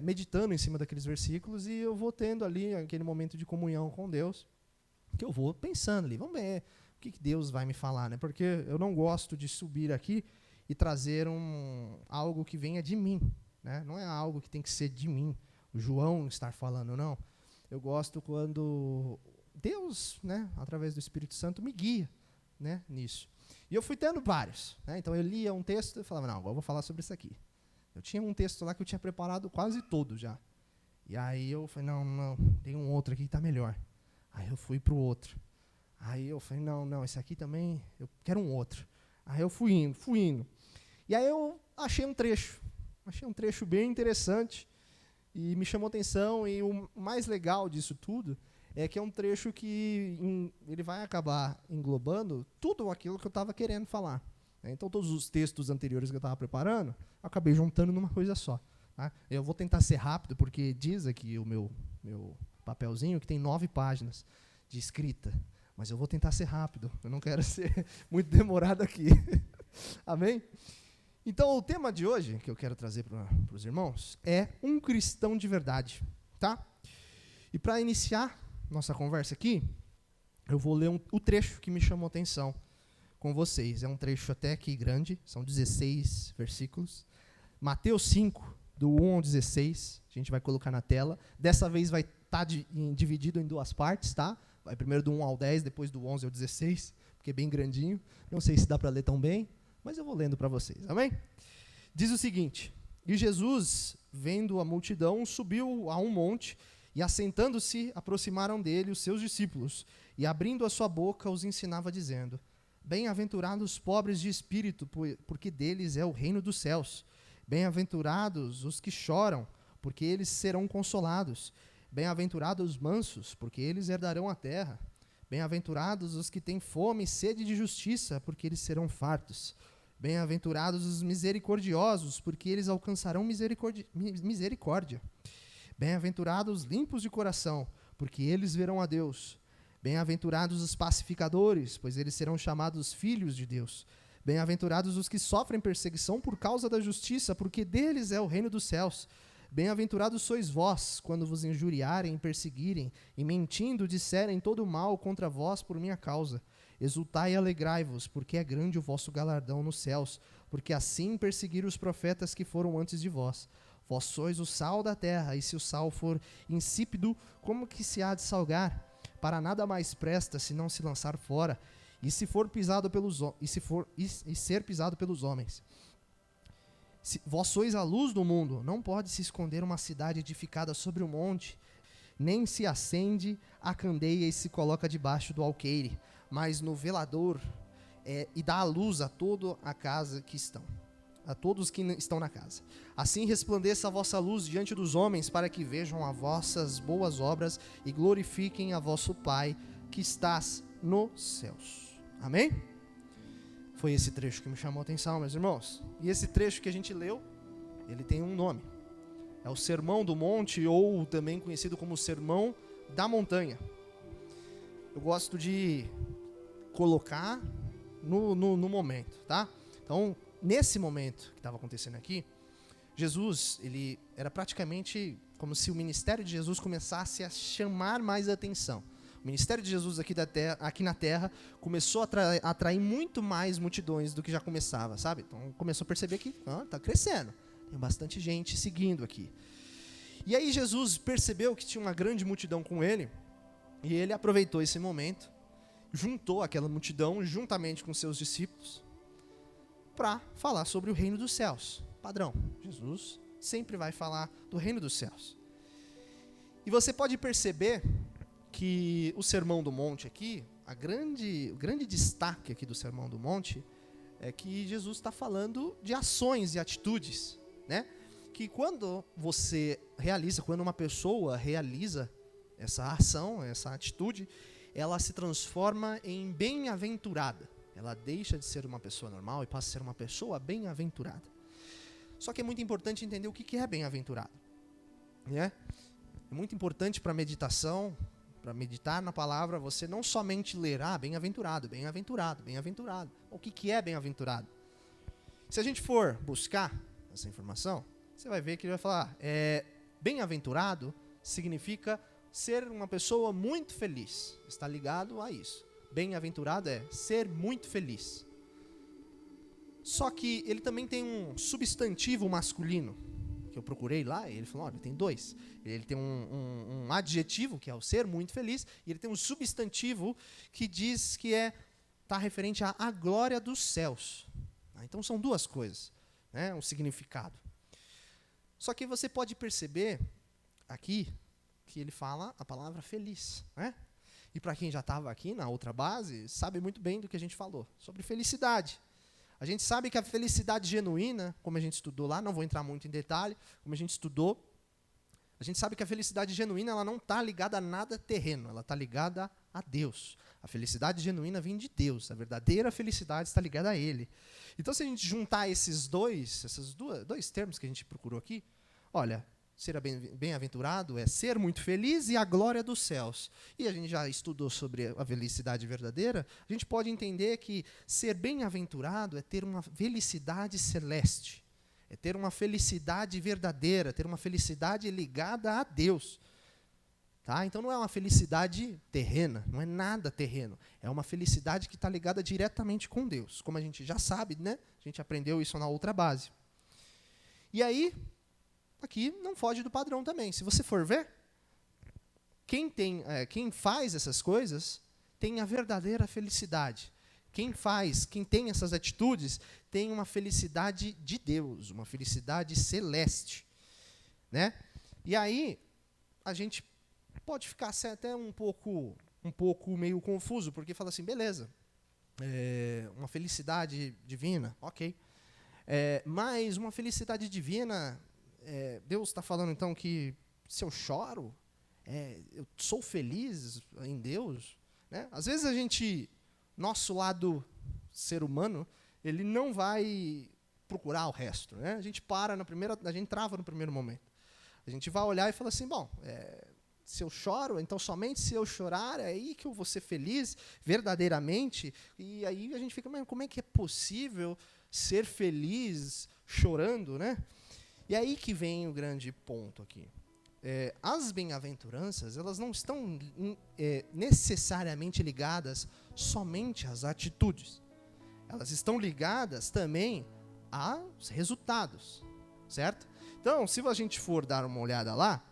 meditando em cima daqueles versículos, e eu vou tendo ali aquele momento de comunhão com Deus, que eu vou pensando ali, vamos ver o que Deus vai me falar, né? Porque eu não gosto de subir aqui e trazer algo que venha de mim, né? Não é algo que tem que ser de mim, o João estar falando, não. Eu gosto quando Deus, né, através do Espírito Santo, me guia, né, nisso. E eu fui tendo vários, né? Então eu lia um texto e falava, não, agora eu vou falar sobre isso aqui. Eu tinha um texto lá que eu tinha preparado quase todo já. E aí eu falei, não, tem um outro aqui que está melhor. Aí eu fui para o outro. Aí eu falei, não, esse aqui também, eu quero um outro. Aí eu fui indo. E aí eu achei um trecho bem interessante e me chamou atenção. E o mais legal disso tudo é que é um trecho que ele vai acabar englobando tudo aquilo que eu estava querendo falar. Então, todos os textos anteriores que eu estava preparando, eu acabei juntando numa coisa só. Tá? Eu vou tentar ser rápido, porque diz aqui o meu papelzinho que tem 9 páginas de escrita. Mas eu vou tentar ser rápido, eu não quero ser muito demorado aqui. Amém? Então, o tema de hoje, que eu quero trazer para os irmãos, é um cristão de verdade. Tá? E para iniciar nossa conversa aqui, eu vou ler o trecho que me chamou a atenção com vocês. É um trecho até que grande, são 16 versículos. Mateus 5, do 1 ao 16, a gente vai colocar na tela. Dessa vez vai estar dividido em 2 partes, tá? Vai primeiro do 1 ao 10, depois do 11 ao 16, porque é bem grandinho. Não sei se dá para ler tão bem, mas eu vou lendo para vocês, amém? Diz o seguinte: E Jesus, vendo a multidão, subiu a um monte, e assentando-se, aproximaram dele os seus discípulos, e abrindo a sua boca, os ensinava, dizendo: Bem-aventurados os pobres de espírito, porque deles é o reino dos céus. Bem-aventurados os que choram, porque eles serão consolados. Bem-aventurados os mansos, porque eles herdarão a terra. Bem-aventurados os que têm fome e sede de justiça, porque eles serão fartos. Bem-aventurados os misericordiosos, porque eles alcançarão misericórdia. Bem-aventurados os limpos de coração, porque eles verão a Deus. Bem-aventurados os pacificadores, pois eles serão chamados filhos de Deus. Bem-aventurados os que sofrem perseguição por causa da justiça, porque deles é o reino dos céus. Bem-aventurados sois vós, quando vos injuriarem, perseguirem, e mentindo disserem todo mal contra vós por minha causa. Exultai e alegrai-vos, porque é grande o vosso galardão nos céus, porque assim perseguiram os profetas que foram antes de vós. Vós sois o sal da terra, e se o sal for insípido, como que se há de salgar? Para nada mais presta, se não se lançar fora, e se for pisado ser pisado pelos homens. Vós sois a luz do mundo, não pode se esconder uma cidade edificada sobre um monte, nem se acende a candeia e se coloca debaixo do alqueire, mas no velador, e dá a luz a toda a casa que estão. A todos que estão na casa. Assim resplandeça a vossa luz diante dos homens, para que vejam as vossas boas obras e glorifiquem a vosso Pai que estás nos céus. Amém? Foi esse trecho que me chamou a atenção, meus irmãos. E esse trecho que a gente leu, ele tem um nome. É o Sermão do Monte, ou também conhecido como Sermão da Montanha. Eu gosto de colocar no momento, tá? Então, nesse momento que estava acontecendo aqui, Jesus, ele era praticamente como se o ministério de Jesus começasse a chamar mais atenção. O ministério de Jesus aqui na Terra começou a atrair muito mais multidões do que já começava, sabe? Então começou a perceber que está crescendo, tem bastante gente seguindo aqui. E aí Jesus percebeu que tinha uma grande multidão com ele, e ele aproveitou esse momento, juntou aquela multidão juntamente com seus discípulos, para falar sobre o reino dos céus. Padrão, Jesus sempre vai falar do reino dos céus. E você pode perceber que o Sermão do Monte aqui, o grande destaque aqui do Sermão do Monte, é que Jesus está falando de ações e atitudes, né? Que quando uma pessoa realiza essa ação, essa atitude, ela se transforma em bem-aventurada. Ela deixa de ser uma pessoa normal e passa a ser uma pessoa bem-aventurada. Só que é muito importante entender o que é bem-aventurado, né? É muito importante para a meditação, para meditar na palavra, você não somente ler, bem-aventurado, bem-aventurado, bem-aventurado. O que é bem-aventurado? Se a gente for buscar essa informação, você vai ver que ele vai falar, bem-aventurado significa ser uma pessoa muito feliz. Está ligado a isso. Bem-aventurado é ser muito feliz. Só que ele também tem um substantivo masculino, que eu procurei lá, e ele falou, olha, tem dois. Ele tem um adjetivo, que é o ser muito feliz, e ele tem um substantivo que diz que está referente à glória dos céus. Então são duas coisas, né, um significado. Só que você pode perceber aqui que ele fala a palavra feliz, né? E para quem já estava aqui na outra base, sabe muito bem do que a gente falou, sobre felicidade. A gente sabe que a felicidade genuína, como a gente estudou lá, não vou entrar muito em detalhe, como a gente estudou, a gente sabe que a felicidade genuína ela não está ligada a nada terreno, ela está ligada a Deus. A felicidade genuína vem de Deus, a verdadeira felicidade está ligada a Ele. Então, se a gente juntar esses dois termos que a gente procurou aqui, olha, ser bem-aventurado é ser muito feliz e a glória dos céus. E a gente já estudou sobre a felicidade verdadeira, a gente pode entender que ser bem-aventurado é ter uma felicidade celeste, é ter uma felicidade verdadeira, ter uma felicidade ligada a Deus. Tá? Então não é uma felicidade terrena, não é nada terreno, é uma felicidade que está ligada diretamente com Deus, como a gente já sabe, né? A gente aprendeu isso na outra base. E aí, aqui não foge do padrão também. Se você for ver, quem faz essas coisas tem a verdadeira felicidade. Quem tem essas atitudes, tem uma felicidade de Deus, uma felicidade celeste, né? E aí, a gente pode ficar até um pouco meio confuso, porque fala assim, beleza, uma felicidade divina, ok. Mas uma felicidade divina, Deus está falando então que se eu choro, eu sou feliz em Deus, né? Às vezes nosso lado ser humano, ele não vai procurar o resto, né? A gente trava no primeiro momento. A gente vai olhar e fala assim, bom, se eu choro, então somente se eu chorar, é aí que eu vou ser feliz verdadeiramente. E aí a gente fica, mas como é que é possível ser feliz chorando, né? E aí que vem o grande ponto aqui. As bem-aventuranças, elas não estão necessariamente ligadas somente às atitudes. Elas estão ligadas também aos resultados, certo? Então, se a gente for dar uma olhada lá,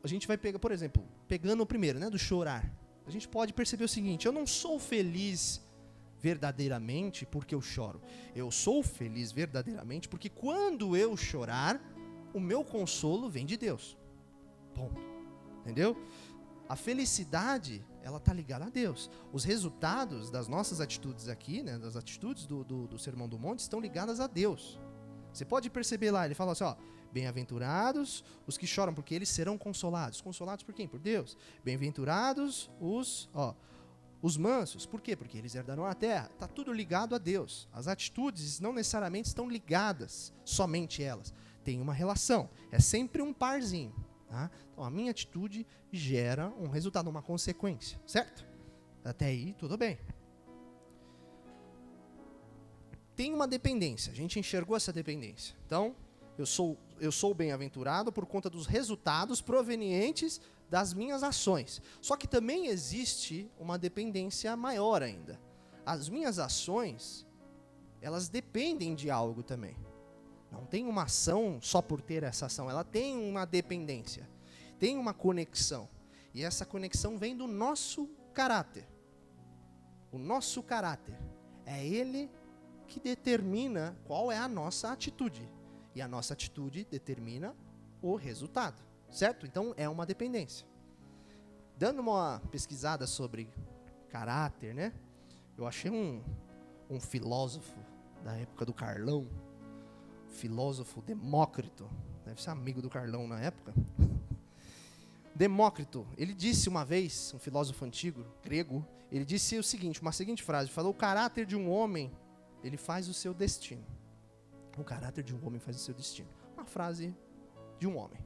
a gente vai pegar, por exemplo, pegando o primeiro, né, do chorar. A gente pode perceber o seguinte, eu não sou feliz verdadeiramente porque eu choro. Eu sou feliz verdadeiramente porque quando eu chorar, o meu consolo vem de Deus. Ponto. Entendeu? A felicidade, ela está ligada a Deus. Os resultados das nossas atitudes aqui, né, das atitudes do Sermão do Monte, estão ligadas a Deus. Você pode perceber lá, ele fala assim, ó, bem-aventurados os que choram, porque eles serão consolados. Consolados por quem? Por Deus. Bem-aventurados os mansos. Por quê? Porque eles herdarão a terra. Está tudo ligado a Deus. As atitudes não necessariamente estão ligadas, somente elas. Tem uma relação. É sempre um parzinho. Tá? Então, a minha atitude gera um resultado, uma consequência. Certo? Até aí, tudo bem. Tem uma dependência. A gente enxergou essa dependência. Então, eu sou bem-aventurado por conta dos resultados provenientes das minhas ações. Só que também existe uma dependência maior ainda. As minhas ações, elas dependem de algo também. Não tem uma ação só por ter essa ação. Ela tem uma dependência. Tem uma conexão. E essa conexão vem do nosso caráter. O nosso caráter. É ele que determina qual é a nossa atitude. E a nossa atitude determina o resultado, certo? Então, é uma dependência. Dando uma pesquisada sobre caráter, né? Eu achei um filósofo da época do Carlão, filósofo Demócrito, deve ser amigo do Carlão na época. Demócrito, ele disse uma vez, um filósofo antigo, grego, ele disse uma seguinte frase, falou, o caráter de um homem, ele faz o seu destino. O caráter de um homem faz o seu destino. Uma frase de um homem.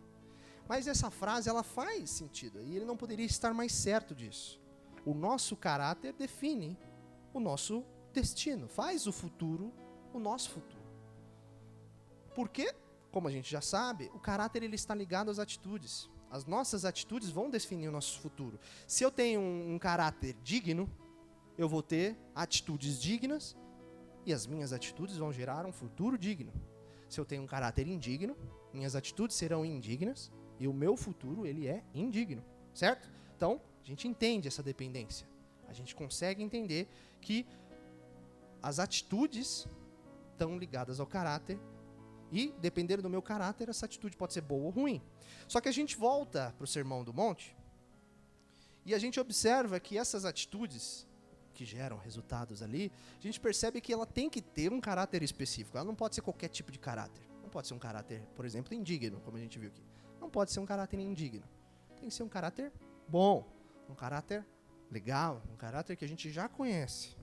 Mas essa frase, ela faz sentido. E ele não poderia estar mais certo disso. O nosso caráter define o nosso destino. Faz o futuro o nosso futuro. Por quê? como a gente já sabe, o caráter ele está ligado às atitudes. As nossas atitudes vão definir o nosso futuro. Se eu tenho um caráter digno, eu vou ter atitudes dignas e as minhas atitudes vão gerar um futuro digno. Se eu tenho um caráter indigno, minhas atitudes serão indignas e o meu futuro ele é indigno, certo? Então, a gente entende essa dependência. A gente consegue entender que as atitudes estão ligadas ao caráter e, dependendo do meu caráter, essa atitude pode ser boa ou ruim. Só que a gente volta para o Sermão do Monte e a gente observa que essas atitudes que geram resultados ali, a gente percebe que ela tem que ter um caráter específico. Ela não pode ser qualquer tipo de caráter. Não pode ser um caráter, por exemplo, indigno, como a gente viu aqui. Não pode ser um caráter indigno. Tem que ser um caráter bom, um caráter legal, um caráter que a gente já conhece,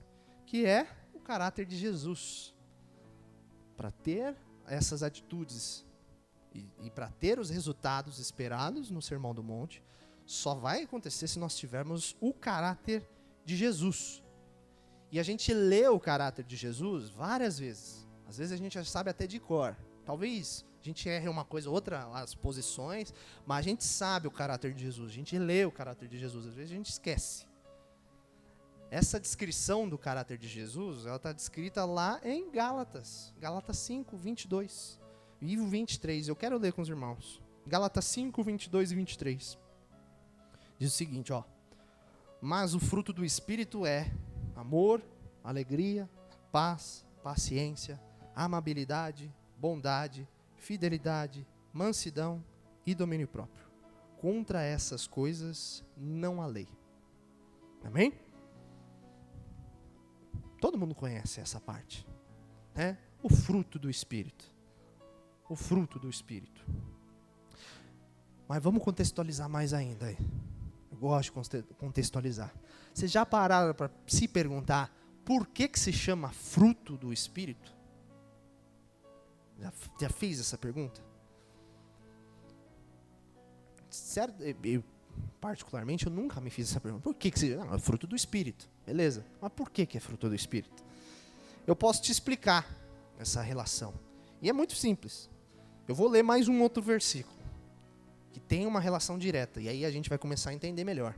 que é o caráter de Jesus. Para ter essas atitudes e para ter os resultados esperados no Sermão do Monte, só vai acontecer se nós tivermos o caráter de Jesus. E a gente lê o caráter de Jesus várias vezes. Às vezes a gente já sabe até de cor. Talvez a gente erre uma coisa ou outra, as posições, mas a gente sabe o caráter de Jesus. A gente lê o caráter de Jesus. Às vezes a gente esquece. Essa descrição do caráter de Jesus, ela está descrita lá em Gálatas. Gálatas 5, 22 e 23. Eu quero ler com os irmãos. Gálatas 5, 22 e 23. Diz o seguinte, ó. Mas o fruto do Espírito é amor, alegria, paz, paciência, amabilidade, bondade, fidelidade, mansidão e domínio próprio. Contra essas coisas não há lei. Amém? Todo mundo conhece essa parte, né? O fruto do Espírito. O fruto do Espírito. Mas vamos contextualizar mais ainda aí. Eu gosto de contextualizar. Vocês já pararam para se perguntar por que se chama fruto do Espírito? Já fez essa pergunta? Certo? Particularmente, eu nunca me fiz essa pergunta. Por que se chama? É fruto do Espírito. Beleza. Mas por que é fruto do Espírito? Eu posso te explicar essa relação. E é muito simples. Eu vou ler mais um outro versículo que tem uma relação direta. E aí a gente vai começar a entender melhor.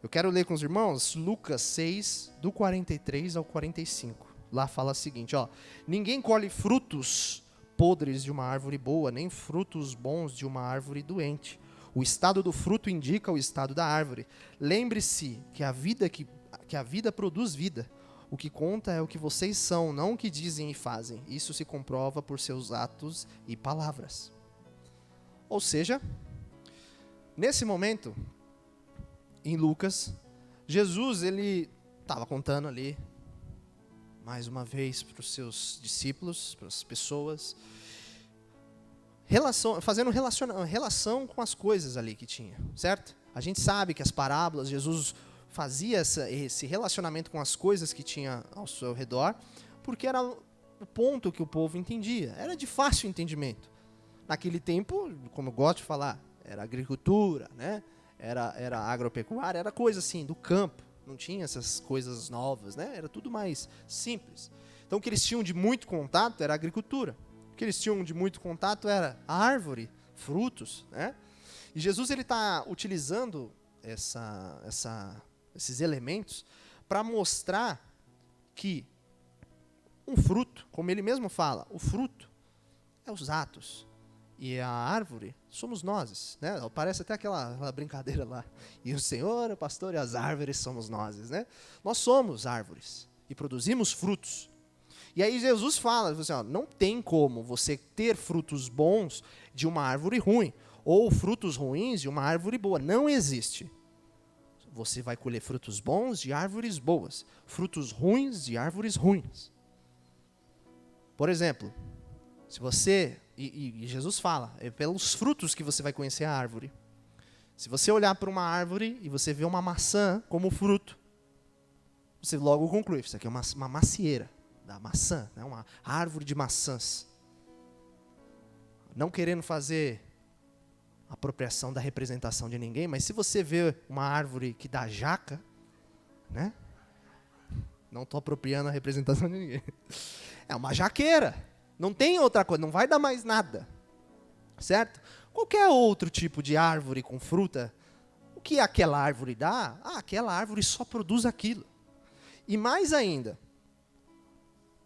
Eu quero ler com os irmãos Lucas 6, do 43 ao 45. Lá fala o seguinte, ó. Ninguém colhe frutos podres de uma árvore boa, nem frutos bons de uma árvore doente. O estado do fruto indica o estado da árvore. Lembre-se que a vida produz vida. O que conta é o que vocês são, não o que dizem e fazem. Isso se comprova por seus atos e palavras. Ou seja, nesse momento, em Lucas, Jesus ele estava contando ali, mais uma vez, para os seus discípulos, para as pessoas, fazendo relação com as coisas ali que tinha, certo? A gente sabe que as parábolas, Jesus fazia esse relacionamento com as coisas que tinha ao seu redor, porque era o ponto que o povo entendia, era de fácil entendimento. Naquele tempo, como eu gosto de falar, era agricultura, né? Era agropecuária, era coisa assim, do campo. Não tinha essas coisas novas, né? Era tudo mais simples. Então, o que eles tinham de muito contato era a agricultura. O que eles tinham de muito contato era a árvore, frutos, né? E Jesus ele está utilizando esses elementos para mostrar que um fruto, como ele mesmo fala, o fruto é os atos. E a árvore somos nós, né? Parece até aquela brincadeira lá. E o Senhor, o pastor e as árvores somos nós, né? Nós somos árvores e produzimos frutos. E aí Jesus fala, assim, ó, não tem como você ter frutos bons de uma árvore ruim, ou frutos ruins de uma árvore boa. Não existe. Você vai colher frutos bons de árvores boas, frutos ruins de árvores ruins. Por exemplo, se você... E Jesus fala, é pelos frutos que você vai conhecer a árvore. Se você olhar para uma árvore e você vê uma maçã como fruto, você logo conclui, isso aqui é uma macieira da maçã, né? Uma árvore de maçãs. Não querendo fazer apropriação da representação de ninguém, mas se você vê uma árvore que dá jaca, né? Não estou apropriando a representação de ninguém. É uma jaqueira. Não tem outra coisa, não vai dar mais nada. Certo? Qualquer outro tipo de árvore com fruta, o que aquela árvore dá? Aquela árvore só produz aquilo. E mais ainda,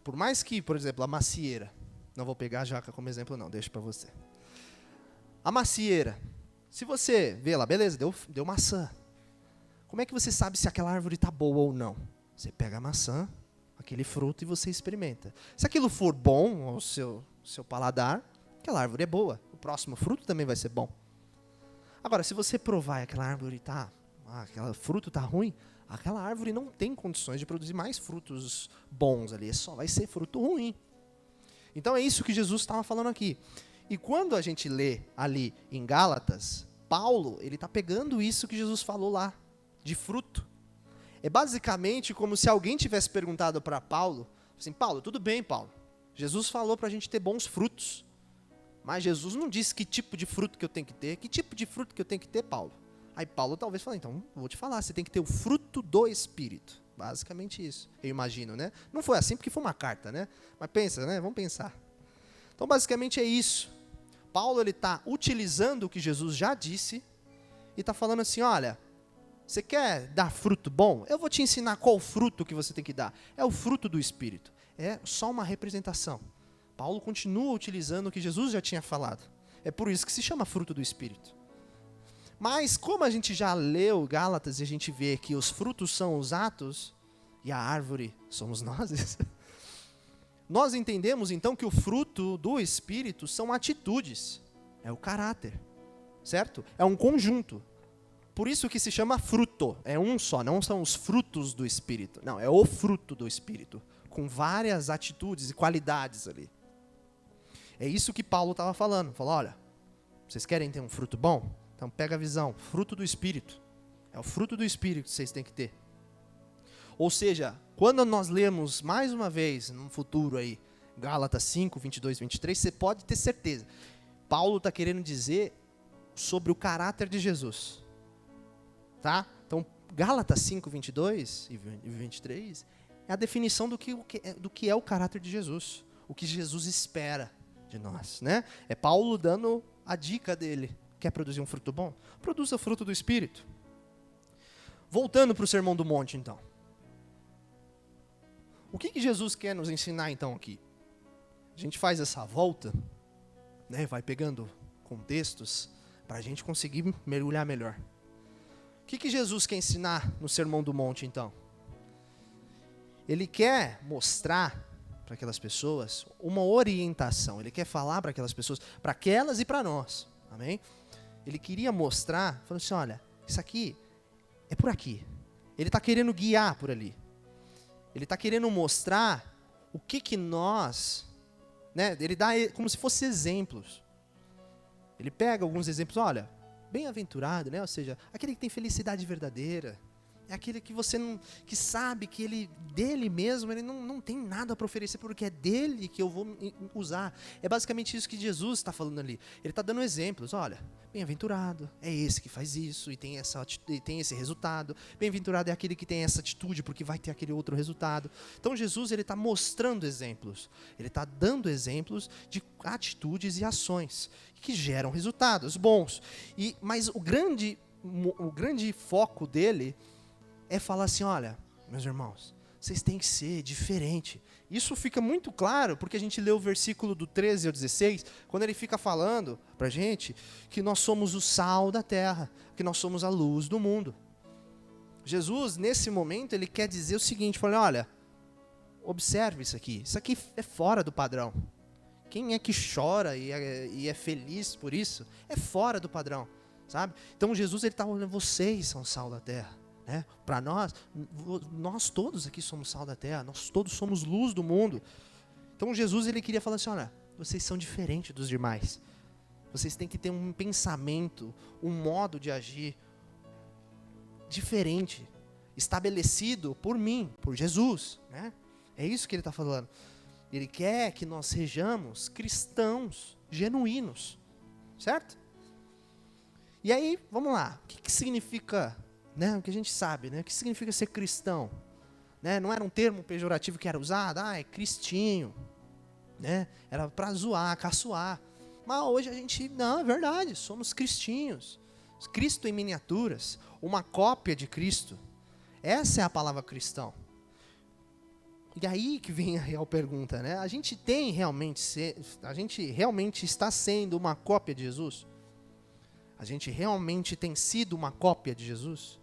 por mais que, por exemplo, a macieira, não vou pegar a jaca como exemplo não, deixa para você. A macieira, se você vê lá, beleza, deu maçã. Como é que você sabe se aquela árvore está boa ou não? Você pega a maçã, aquele fruto, e você experimenta. Se aquilo for bom ao seu paladar, aquela árvore é boa. O próximo fruto também vai ser bom. Agora, se você provar e aquela árvore aquele fruto está ruim, aquela árvore não tem condições de produzir mais frutos bons ali, só vai ser fruto ruim. Então é isso que Jesus estava falando aqui. E quando a gente lê ali em Gálatas, Paulo, ele está pegando isso que Jesus falou lá, de fruto. É basicamente como se alguém tivesse perguntado para Paulo, assim, Paulo, tudo bem, Paulo, Jesus falou para a gente ter bons frutos, mas Jesus não disse que tipo de fruto que eu tenho que ter, que tipo de fruto que eu tenho que ter, Paulo? Aí Paulo talvez fale, então, vou te falar, você tem que ter o fruto do Espírito. Basicamente isso, eu imagino, né? Não foi assim porque foi uma carta, né? Mas pensa, né? Vamos pensar. Então, basicamente é isso. Paulo, ele está utilizando o que Jesus já disse e está falando assim, olha, você quer dar fruto bom? Eu vou te ensinar qual fruto que você tem que dar. É o fruto do Espírito. É só uma representação. Paulo continua utilizando o que Jesus já tinha falado. É por isso que se chama fruto do Espírito. Mas como a gente já leu Gálatas e a gente vê que os frutos são os atos e a árvore somos nós, nós entendemos então que o fruto do Espírito são atitudes, é o caráter, certo? É um conjunto. Por isso que se chama fruto, é um só, não são os frutos do Espírito, não, é o fruto do Espírito, com várias atitudes e qualidades ali. É isso que Paulo estava falando, falou, olha, vocês querem ter um fruto bom? Então pega a visão, fruto do Espírito. É o fruto do Espírito que vocês têm que ter. Ou seja, quando nós lemos mais uma vez, no futuro aí, Gálatas 5, 22, 23, você pode ter certeza. Paulo está querendo dizer sobre o caráter de Jesus. Tá? Então, Gálatas 5, 22 e 23 é a definição do que é o caráter de Jesus. O que Jesus espera de nós. Né? É Paulo dando a dica dele. Quer produzir um fruto bom? Produza o fruto do Espírito. Voltando para o Sermão do Monte, então. O que Jesus quer nos ensinar, então, aqui? A gente faz essa volta, né, vai pegando contextos, para a gente conseguir mergulhar melhor. O que Jesus quer ensinar no Sermão do Monte, então? Ele quer mostrar para aquelas pessoas uma orientação. Ele quer falar para aquelas pessoas, para aquelas e para nós. Amém? Ele queria mostrar, falando assim, olha, isso aqui é por aqui. Ele está querendo guiar por ali. Ele está querendo mostrar o que nós, né, ele dá como se fossem exemplos. Ele pega alguns exemplos, olha, bem-aventurado, né, ou seja, aquele que tem felicidade verdadeira, é aquele que você não, que sabe que ele, dele mesmo, ele não tem nada para oferecer, porque é dele que eu vou usar. É basicamente isso que Jesus está falando ali. Ele está dando exemplos, olha, bem-aventurado, é esse que faz isso e tem esse resultado. Bem-aventurado é aquele que tem essa atitude, porque vai ter aquele outro resultado. Então Jesus, ele está mostrando exemplos. Ele está dando exemplos de atitudes e ações que geram resultados bons. Mas o grande foco dele é falar assim, olha, meus irmãos, vocês têm que ser diferente. Isso fica muito claro, porque a gente lê o versículo do 13 ao 16, quando ele fica falando para a gente que nós somos o sal da terra, que nós somos a luz do mundo. Jesus, nesse momento, ele quer dizer o seguinte, fala, olha, observe isso aqui é fora do padrão. Quem é que chora e é feliz por isso? É fora do padrão, sabe? Então Jesus, ele está olhando, vocês são sal da terra. Para nós todos aqui somos sal da terra, nós todos somos luz do mundo. Então Jesus, ele queria falar assim, olha, vocês são diferentes dos demais. Vocês têm que ter um pensamento, um modo de agir diferente, estabelecido por mim, por Jesus. Né? É isso que ele está falando. Ele quer que nós sejamos cristãos genuínos, certo? E aí, vamos lá, o que significa... Né, o que a gente sabe, né? O que significa ser cristão? Né, não era um termo pejorativo que era usado, é cristinho. né? Era para zoar, caçoar. Mas hoje a gente, não, é verdade, somos cristinhos. Cristo em miniaturas, uma cópia de Cristo. Essa é a palavra cristão. E aí que vem a real pergunta, né? A gente realmente está sendo uma cópia de Jesus? A gente realmente tem sido uma cópia de Jesus?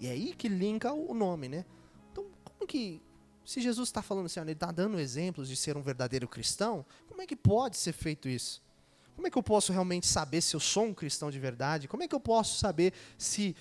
E é aí que linka o nome, né? Então, como que, se Jesus está falando assim, ele está dando exemplos de ser um verdadeiro cristão, como é que pode ser feito isso? Como é que eu posso realmente saber se eu sou um cristão de verdade? Como é que eu posso saber se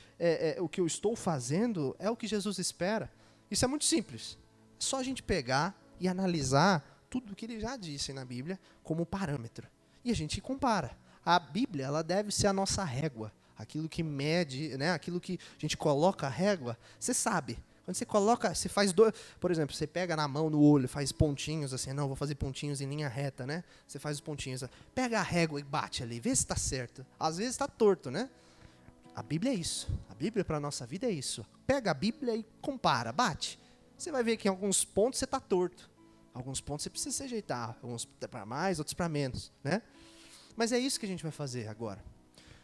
o que eu estou fazendo é o que Jesus espera? Isso é muito simples. É só a gente pegar e analisar tudo o que ele já disse na Bíblia como parâmetro. E a gente compara. A Bíblia, ela deve ser a nossa régua. Aquilo que mede, né? Aquilo que a gente coloca a régua, você sabe. Quando você coloca, você faz dois, por exemplo, você pega na mão, no olho, faz pontinhos assim, não, vou fazer pontinhos em linha reta, né? Você faz os pontinhos, pega a régua e bate ali, vê se está certo. Às vezes está torto, né? A Bíblia é isso. A Bíblia para a nossa vida é isso. Pega a Bíblia e compara, bate. Você vai ver que em alguns pontos você está torto. Alguns pontos você precisa se ajeitar, alguns para mais, outros para menos, né? Mas é isso que a gente vai fazer agora.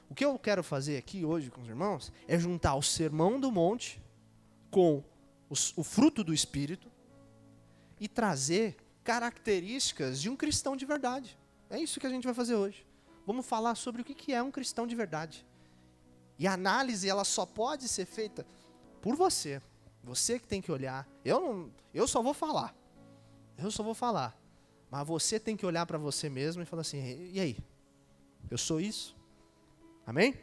O que eu quero fazer aqui hoje com os irmãos é juntar o Sermão do Monte com o fruto do Espírito e trazer características de um cristão de verdade. É isso que a gente vai fazer hoje. Vamos falar sobre o que é um cristão de verdade. E a análise, ela só pode ser feita por você. Você que tem que olhar. Eu só vou falar. Mas você tem que olhar para você mesmo e falar assim, e aí? Eu sou isso? Amém?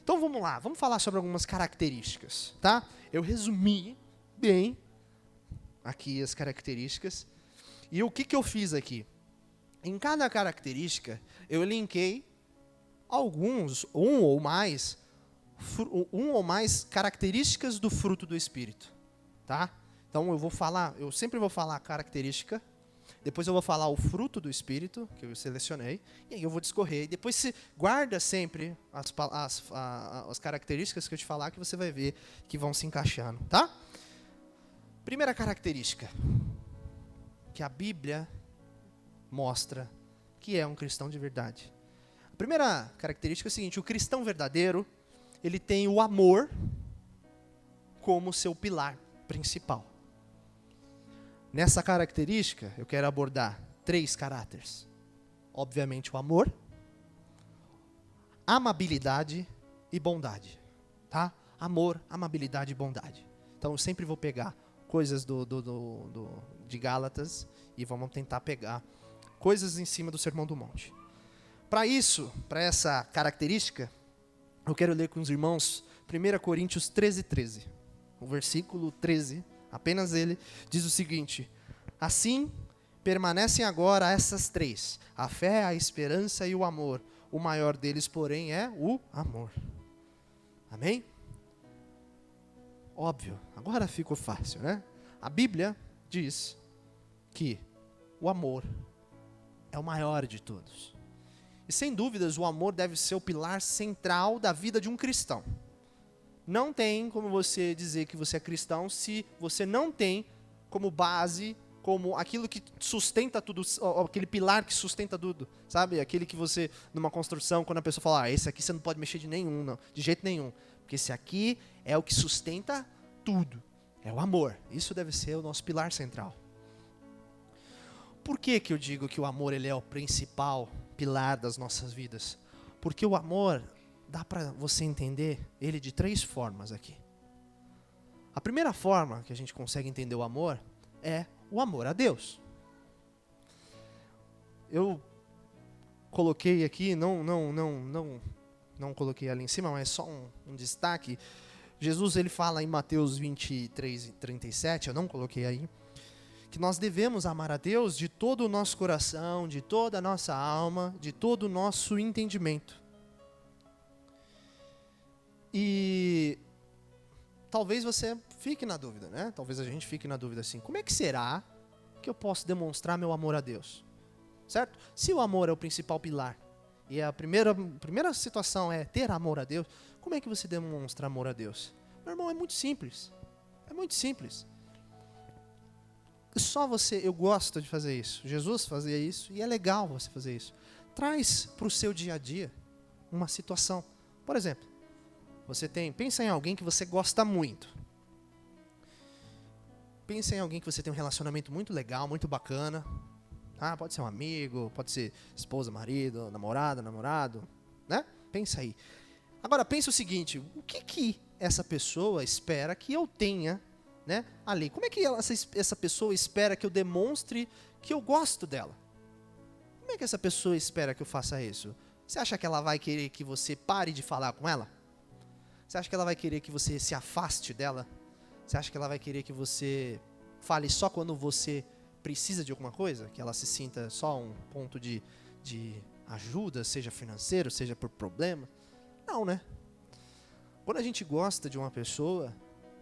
Então vamos lá, vamos falar sobre algumas características, tá? Eu resumi bem aqui as características. E o que eu fiz aqui? Em cada característica, eu linkei um ou mais características do fruto do Espírito, tá? Então eu sempre vou falar a característica, depois eu vou falar o fruto do Espírito, que eu selecionei, e aí eu vou discorrer. E depois você guarda sempre as características que eu te falar, que você vai ver que vão se encaixando, tá? Primeira característica que a Bíblia mostra que é um cristão de verdade. A primeira característica é a seguinte: o cristão verdadeiro, ele tem o amor como seu pilar principal. Nessa característica, eu quero abordar 3 caráteres. Obviamente, o amor, amabilidade e bondade. Tá? Amor, amabilidade e bondade. Então, eu sempre vou pegar coisas de Gálatas e vamos tentar pegar coisas em cima do Sermão do Monte. Para isso, para essa característica, eu quero ler com os irmãos 1 Coríntios 13:13. O versículo 13, apenas ele, diz o seguinte: assim permanecem agora essas 3, a fé, a esperança e o amor. O maior deles, porém, é o amor. Amém? Óbvio, agora ficou fácil, né? A Bíblia diz que o amor é o maior de todos. E sem dúvidas, o amor deve ser o pilar central da vida de um cristão. Não tem como você dizer que você é cristão se você não tem como base, como aquilo que sustenta tudo, aquele pilar que sustenta tudo, sabe? Aquele que você, numa construção, quando a pessoa fala, esse aqui você não pode mexer de jeito nenhum. Porque esse aqui é o que sustenta tudo. É o amor. Isso deve ser o nosso pilar central. Por que eu digo que o amor ele é o principal pilar das nossas vidas? Porque o amor, dá para você entender ele de 3 formas aqui. A primeira forma que a gente consegue entender o amor é o amor a Deus. Eu coloquei aqui, não coloquei ali em cima, mas só um destaque. Jesus ele fala em Mateus 23:37, eu não coloquei aí, que nós devemos amar a Deus de todo o nosso coração, de toda a nossa alma, de todo o nosso entendimento. E talvez você fique na dúvida, né? Talvez a gente fique na dúvida assim, como é que será que eu posso demonstrar meu amor a Deus? Certo? Se o amor é o principal pilar, e a primeira situação é ter amor a Deus, como é que você demonstra amor a Deus? Meu irmão, é muito simples. É muito simples. só você, eu gosto de fazer isso. Jesus fazia isso e é legal você fazer isso. Traz para o seu dia a dia uma situação. Por exemplo, pensa em alguém que você gosta muito. Pensa em alguém que você tem um relacionamento muito legal, muito bacana. Pode ser um amigo, pode ser esposa, marido, namorado, né? Pensa aí. Agora, pensa o seguinte, o que essa pessoa espera que eu tenha, né, ali? Como é que essa pessoa espera que eu demonstre que eu gosto dela? Como é que essa pessoa espera que eu faça isso? Você acha que ela vai querer que você pare de falar com ela? Você acha que ela vai querer que você se afaste dela? Você acha que ela vai querer que você fale só quando você precisa de alguma coisa? Que ela se sinta só um ponto de ajuda, seja financeiro, seja por problema? Não, né? Quando a gente gosta de uma pessoa,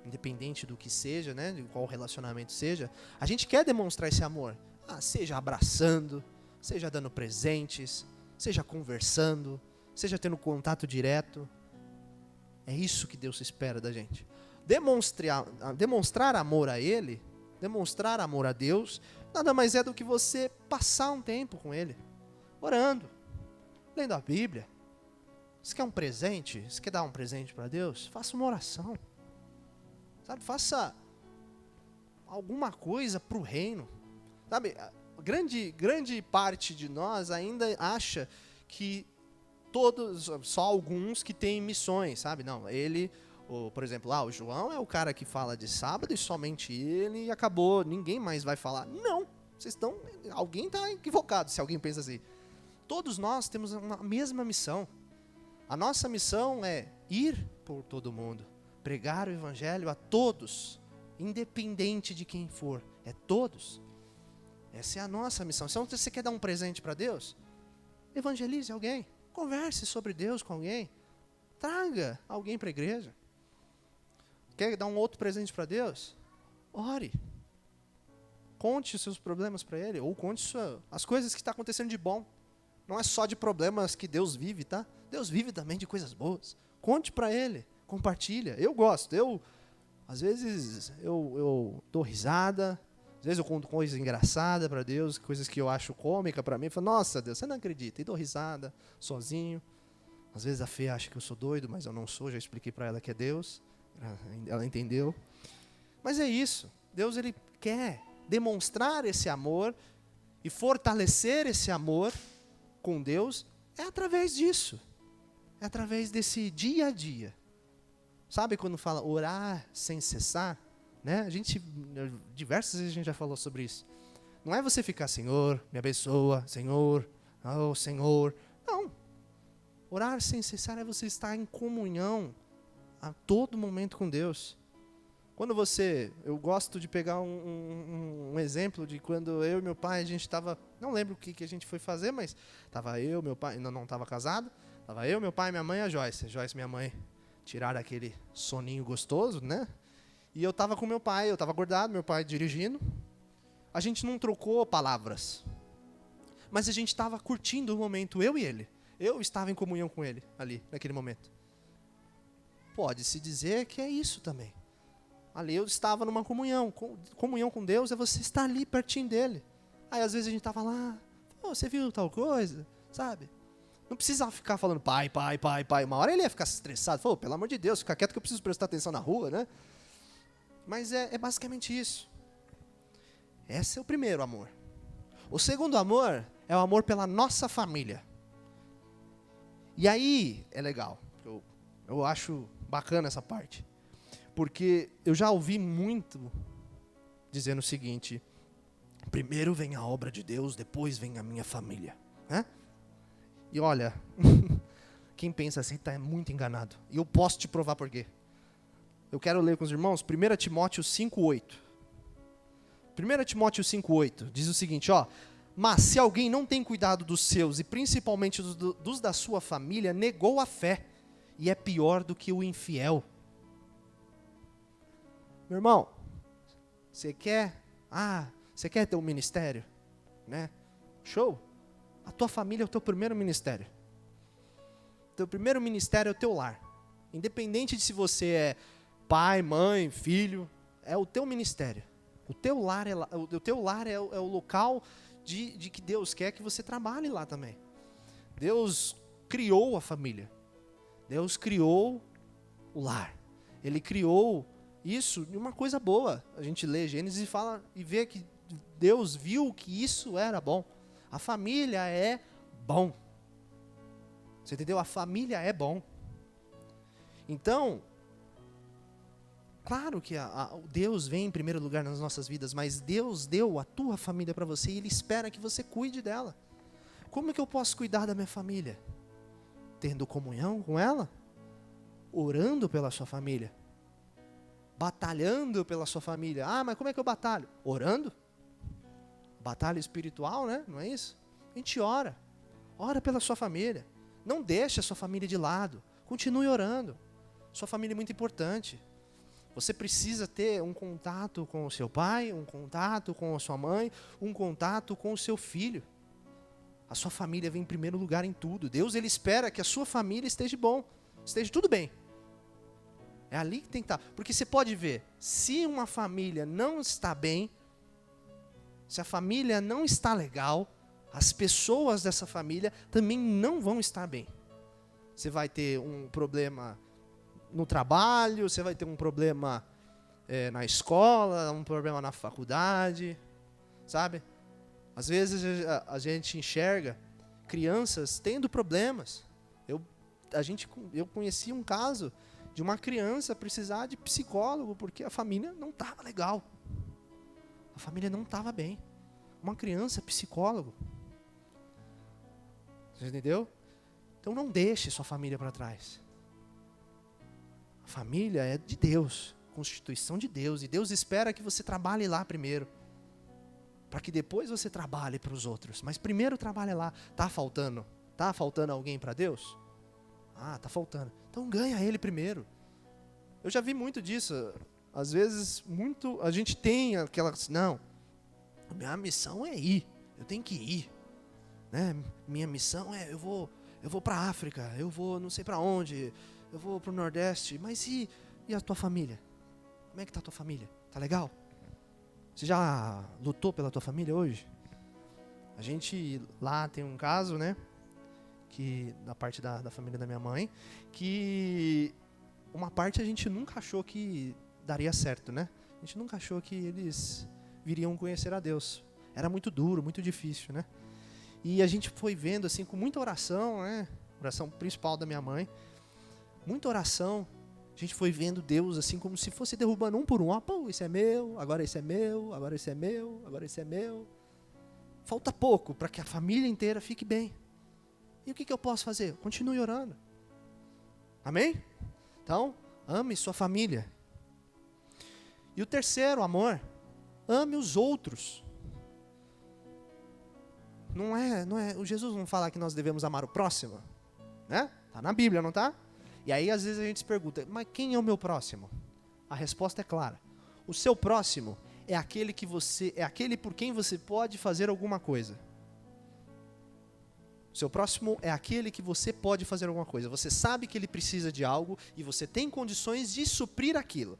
independente do que seja, né, de qual relacionamento seja, a gente quer demonstrar esse amor. Seja abraçando, seja dando presentes, seja conversando, seja tendo contato direto. É isso que Deus espera da gente. Demonstrar amor a Ele, demonstrar amor a Deus, nada mais é do que você passar um tempo com Ele, orando, lendo a Bíblia. Você quer um presente? Você quer dar um presente para Deus? Faça uma oração. Sabe, faça alguma coisa para o reino. Sabe, grande parte de nós ainda acha que só alguns que têm missões, sabe? Não, por exemplo, o João é o cara que fala de sábado e somente ele e acabou, ninguém mais vai falar. Não, alguém está equivocado se alguém pensa assim. Todos nós temos uma mesma missão. A nossa missão é ir por todo mundo, pregar o evangelho a todos, independente de quem for, é todos. Essa é a nossa missão. Se você quer dar um presente para Deus, evangelize alguém, converse sobre Deus com alguém, traga alguém para a igreja. Quer dar um outro presente para Deus? Ore. Conte os seus problemas para Ele, ou conte as coisas que estão acontecendo de bom. Não é só de problemas que Deus vive, tá? Deus vive também de coisas boas. Conte para Ele, compartilha. Eu gosto, às vezes eu dou risada, às vezes eu conto coisas engraçadas para Deus, coisas que eu acho cômica para mim. Eu falo, nossa Deus, você não acredita. E dou risada, sozinho. Às vezes a Fê acha que eu sou doido, mas eu não sou. Já expliquei para ela que é Deus. Ela entendeu. Mas é isso. Deus, Ele quer demonstrar esse amor e fortalecer esse amor com Deus é através disso. É através desse dia a dia. Sabe quando fala orar sem cessar? Né? Diversas vezes a gente já falou sobre isso. Não é você ficar, Senhor, me abençoa, Senhor, oh Senhor. Não. Orar sem cessar é você estar em comunhão a todo momento com Deus. Eu gosto de pegar um exemplo de quando eu e meu pai, a gente estava, não lembro o que a gente foi fazer, mas estava eu, meu pai, ainda não estava casado, estava eu, meu pai, minha mãe e a Joyce. Minha mãe, tiraram aquele soninho gostoso, né? E eu estava com meu pai, eu estava acordado, meu pai dirigindo. A gente não trocou palavras, mas a gente estava curtindo o momento, eu e ele. Eu estava em comunhão com ele, ali, naquele momento. Pode-se dizer que é isso também. Ali eu estava numa comunhão. Comunhão com Deus é você estar ali pertinho dele. Aí às vezes a gente estava lá, você viu tal coisa, sabe? Não precisa ficar falando pai. Uma hora ele ia ficar estressado. Falou, pelo amor de Deus, fica quieto que eu preciso prestar atenção na rua, né? Mas é basicamente isso. Esse é o primeiro amor. O segundo amor é o amor pela nossa família. E aí é legal. Eu acho bacana essa parte. Porque eu já ouvi muito dizendo o seguinte: primeiro vem a obra de Deus, depois vem a minha família. Né? E olha, quem pensa assim está muito enganado. E eu posso te provar por quê. Eu quero ler com os irmãos 1 Timóteo 5,8. 1 Timóteo 5,8 diz o seguinte, mas se alguém não tem cuidado dos seus, e principalmente dos da sua família, negou a fé, e é pior do que o infiel. Meu irmão, você quer ter um ministério? Né? Show! A tua família é o teu primeiro ministério. O teu primeiro ministério é o teu lar. Independente de se você é pai, mãe, filho, é o teu ministério. O teu lar é, o teu lar é o local de que Deus quer que você trabalhe lá também. Deus criou a família. Deus criou o lar. Ele criou isso de uma coisa boa. A gente lê Gênesis e fala e vê que Deus viu que isso era bom. A família é bom. Você entendeu? A família é bom. Então, claro que Deus vem em primeiro lugar nas nossas vidas, mas Deus deu a tua família para você e Ele espera que você cuide dela. Como é que eu posso cuidar da minha família? Tendo comunhão com ela? Orando pela sua família? Batalhando pela sua família? Ah, mas como é que eu batalho? Orando? Batalha espiritual, né? Não é isso? A gente ora. Ora pela sua família. Não deixe a sua família de lado. Continue orando. Sua família é muito importante. Você precisa ter um contato com o seu pai, um contato com a sua mãe, um contato com o seu filho. A sua família vem em primeiro lugar em tudo. Deus, Ele espera que a sua família esteja bom, esteja tudo bem. É ali que tem que estar. Porque você pode ver, se uma família não está bem, se a família não está legal, as pessoas dessa família também não vão estar bem. Você vai ter um problema no trabalho, você vai ter um problema na escola, um problema na faculdade, sabe? Às vezes a gente enxerga crianças tendo problemas. Eu conheci um caso de uma criança precisar de psicólogo porque a família não estava legal. A família não estava bem. Uma criança psicólogo. Você entendeu? Então não deixe sua família para trás. A família é de Deus, constituição de Deus, e Deus espera que você trabalhe lá primeiro, para que depois você trabalhe para os outros. Mas primeiro trabalhe lá. Tá faltando alguém para Deus? Ah, tá faltando. Então ganha ele primeiro. Eu já vi muito disso. Às vezes a gente tem aquela, não, minha missão é ir. Eu tenho que ir, né? Minha missão é eu vou para a África, eu vou não sei para onde, eu vou para o Nordeste. Mas e a tua família? Como é que tá a tua família? Tá legal? Você já lutou pela tua família hoje? A gente lá tem um caso, né? Que da parte da família da minha mãe, que uma parte a gente nunca achou que daria certo, né? A gente nunca achou que eles viriam conhecer a Deus. Era muito duro, muito difícil, né? E a gente foi vendo assim com muita oração, né? Oração principal da minha mãe. Muita oração. A gente foi vendo Deus assim como se fosse derrubando um por um. Ah, pô, esse é meu, agora esse é meu, agora esse é meu, agora esse é meu. Falta pouco para que a família inteira fique bem. E o que eu posso fazer? Continue orando. Amém? Então, ame sua família. E o terceiro, amor, ame os outros. Não é, o Jesus não fala que nós devemos amar o próximo? Né? Tá na Bíblia, não tá? E aí às vezes a gente se pergunta, mas quem é o meu próximo? A resposta é clara. O seu próximo é aquele por quem você pode fazer alguma coisa. O seu próximo é aquele que você pode fazer alguma coisa. Você sabe que ele precisa de algo e você tem condições de suprir aquilo,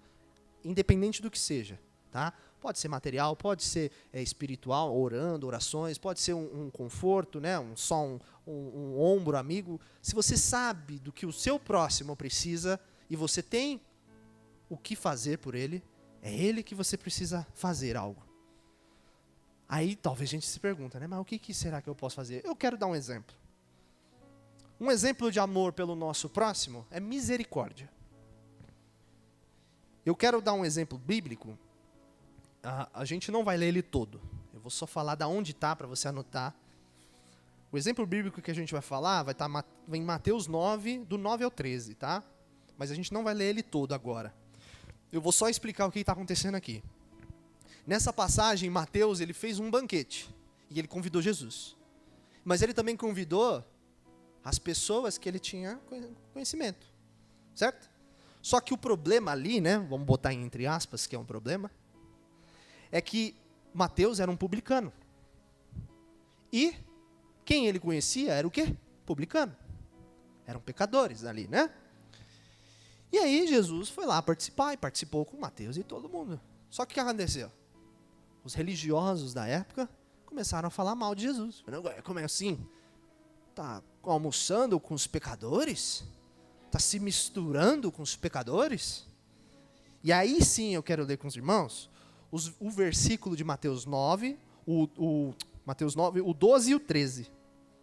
independente do que seja, tá? Pode ser material, pode ser espiritual, orando, orações, pode ser um conforto, né? Um ombro amigo. Se você sabe do que o seu próximo precisa e você tem o que fazer por ele, é ele que você precisa fazer algo. Aí talvez a gente se pergunta, né? Mas o que será que eu posso fazer? Eu quero dar um exemplo. Um exemplo de amor pelo nosso próximo é misericórdia. Eu quero dar um exemplo bíblico. A gente não vai ler ele todo. Eu vou só falar da onde está para você anotar. O exemplo bíblico que a gente vai falar vai estar em Mateus 9, do 9 ao 13, tá? Mas a gente não vai ler ele todo agora. Eu vou só explicar o que está acontecendo aqui. Nessa passagem, Mateus ele fez um banquete e ele convidou Jesus. Mas ele também convidou as pessoas que ele tinha conhecimento, certo? Só que o problema ali, né? Vamos botar entre aspas que é um problema. É que Mateus era um publicano. E quem ele conhecia era o quê? Publicano. Eram pecadores ali, né? E aí Jesus foi lá participar e participou com Mateus e todo mundo. Só que o que aconteceu? os religiosos da época começaram a falar mal de Jesus. Como é assim? Está almoçando com os pecadores? Está se misturando com os pecadores? E aí sim eu quero ler com os irmãos o versículo de Mateus 9, Mateus 9, o 12 e o 13.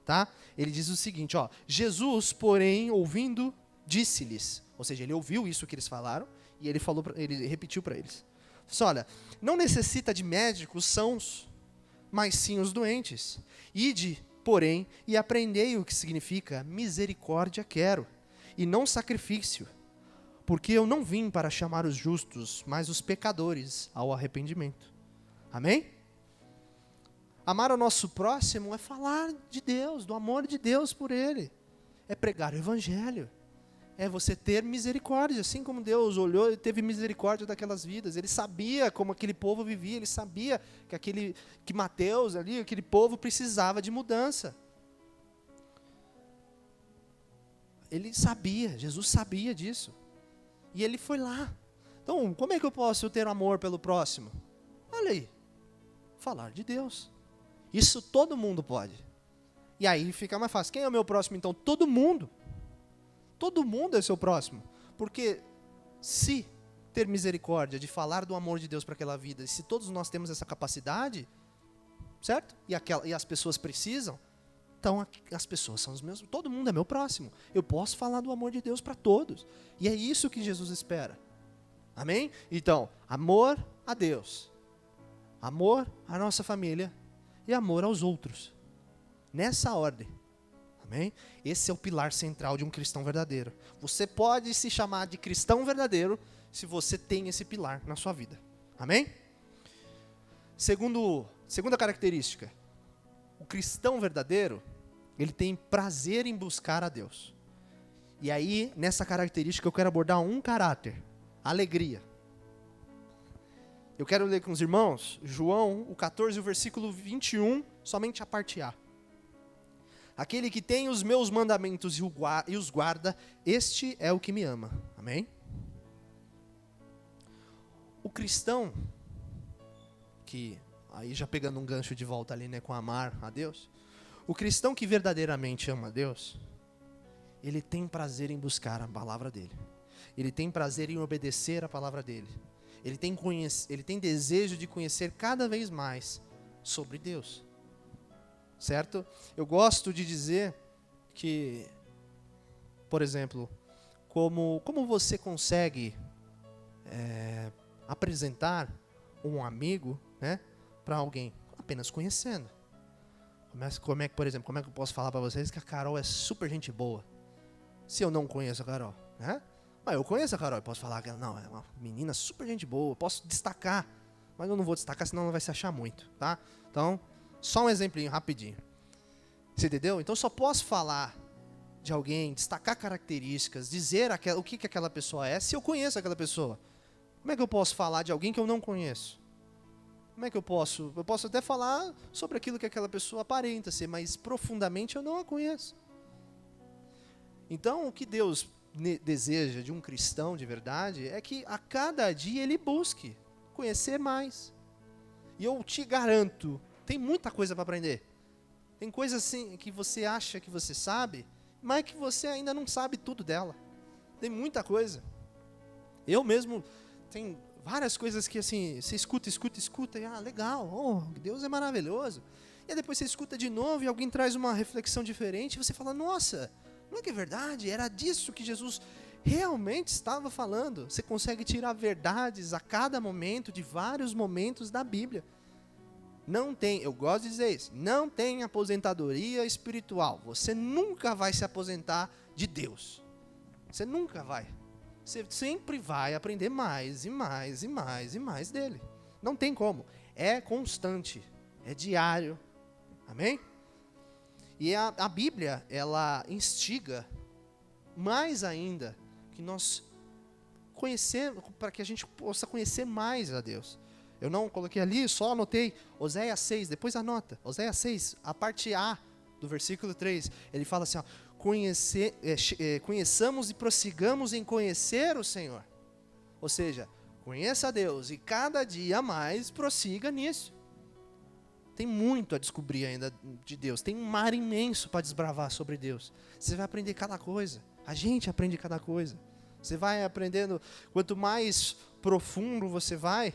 Tá? Ele diz o seguinte, ó, Jesus, porém, ouvindo, disse-lhes, ou seja, ele ouviu isso que eles falaram, e ele repetiu para eles. Olha, não necessita de médicos sãos, mas sim os doentes. Ide, porém, e aprendei o que significa misericórdia quero, e não sacrifício, porque eu não vim para chamar os justos, mas os pecadores ao arrependimento. Amém? Amar o nosso próximo é falar de Deus, do amor de Deus por ele. É pregar o evangelho. É você ter misericórdia, assim como Deus olhou e teve misericórdia daquelas vidas. Ele sabia como aquele povo vivia, ele sabia que Mateus ali, aquele povo precisava de mudança. Ele sabia, Jesus sabia disso. E ele foi lá. Então, como é que eu posso ter amor pelo próximo? Olha aí, falar de Deus. Isso todo mundo pode. E aí fica mais fácil. Quem é o meu próximo então? Todo mundo. Todo mundo é seu próximo. Porque se ter misericórdia de falar do amor de Deus para aquela vida, e se todos nós temos essa capacidade, certo? E as pessoas precisam, então as pessoas são os meus, todo mundo é meu próximo. Eu posso falar do amor de Deus para todos. E é isso que Jesus espera. Amém? Então, amor a Deus, amor à nossa família e amor aos outros. Nessa ordem. Amém? Esse é o pilar central de um cristão verdadeiro. Você pode se chamar de cristão verdadeiro se você tem esse pilar na sua vida. Amém? Segunda característica. O cristão verdadeiro, ele tem prazer em buscar a Deus. E aí, nessa característica, eu quero abordar um caráter. Alegria. Eu quero ler com os irmãos, João, o 14, o versículo 21, somente a parte A. Aquele que tem os meus mandamentos e os guarda, este é o que me ama. Amém? O cristão, que, aí já pegando um gancho de volta ali, né, com amar a Deus. O cristão que verdadeiramente ama a Deus, ele tem prazer em buscar a palavra dele. Ele tem prazer em obedecer a palavra dele. Ele tem desejo de conhecer cada vez mais sobre Deus. Certo? Eu gosto de dizer que, por exemplo, como você consegue apresentar um amigo, né, para alguém? Apenas conhecendo. Como é que eu posso falar para vocês que a Carol é super gente boa? Se eu não conheço a Carol, né? Mas eu conheço a Carol, eu posso falar que ela não, é uma menina super gente boa, eu posso destacar, mas eu não vou destacar, senão ela vai se achar muito, tá? Então, só um exemplinho, rapidinho. Você entendeu? Então, só posso falar de alguém, destacar características, dizer o que aquela pessoa é, se eu conheço aquela pessoa. Como é que eu posso falar de alguém que eu não conheço? Como é que eu posso? Eu posso até falar sobre aquilo que aquela pessoa aparenta ser, mas profundamente eu não a conheço. Então, o que Deus deseja de um cristão de verdade é que a cada dia ele busque conhecer mais. E eu te garanto, tem muita coisa para aprender. Tem coisas assim que você acha que você sabe, mas que você ainda não sabe tudo dela. Tem muita coisa. Eu mesmo tenho várias coisas que assim, você escuta, e legal, Deus é maravilhoso. E aí depois você escuta de novo e alguém traz uma reflexão diferente e você fala, nossa, não é que é verdade? Era disso que Jesus realmente estava falando. Você consegue tirar verdades a cada momento, de vários momentos da Bíblia. Não tem, eu gosto de dizer isso, não tem aposentadoria espiritual. Você nunca vai se aposentar de Deus. Você nunca vai. Você sempre vai aprender mais e mais e mais e mais dele. Não tem como. É constante, é diário. Amém? E a Bíblia, ela instiga mais ainda que nós conhecemos, para que a gente possa conhecer mais a Deus. Eu não coloquei ali, só anotei Oséias 6, depois anota. Oséias 6, a parte A do versículo 3, ele fala assim, ó, conheçamos e prossigamos em conhecer o Senhor. Ou seja, Conheça a Deus e cada dia mais prossiga nisso. Tem muito a descobrir ainda de Deus. Tem um mar imenso para desbravar sobre Deus. Você vai aprender cada coisa. A gente aprende cada coisa. Você vai aprendendo. Quanto mais profundo você vai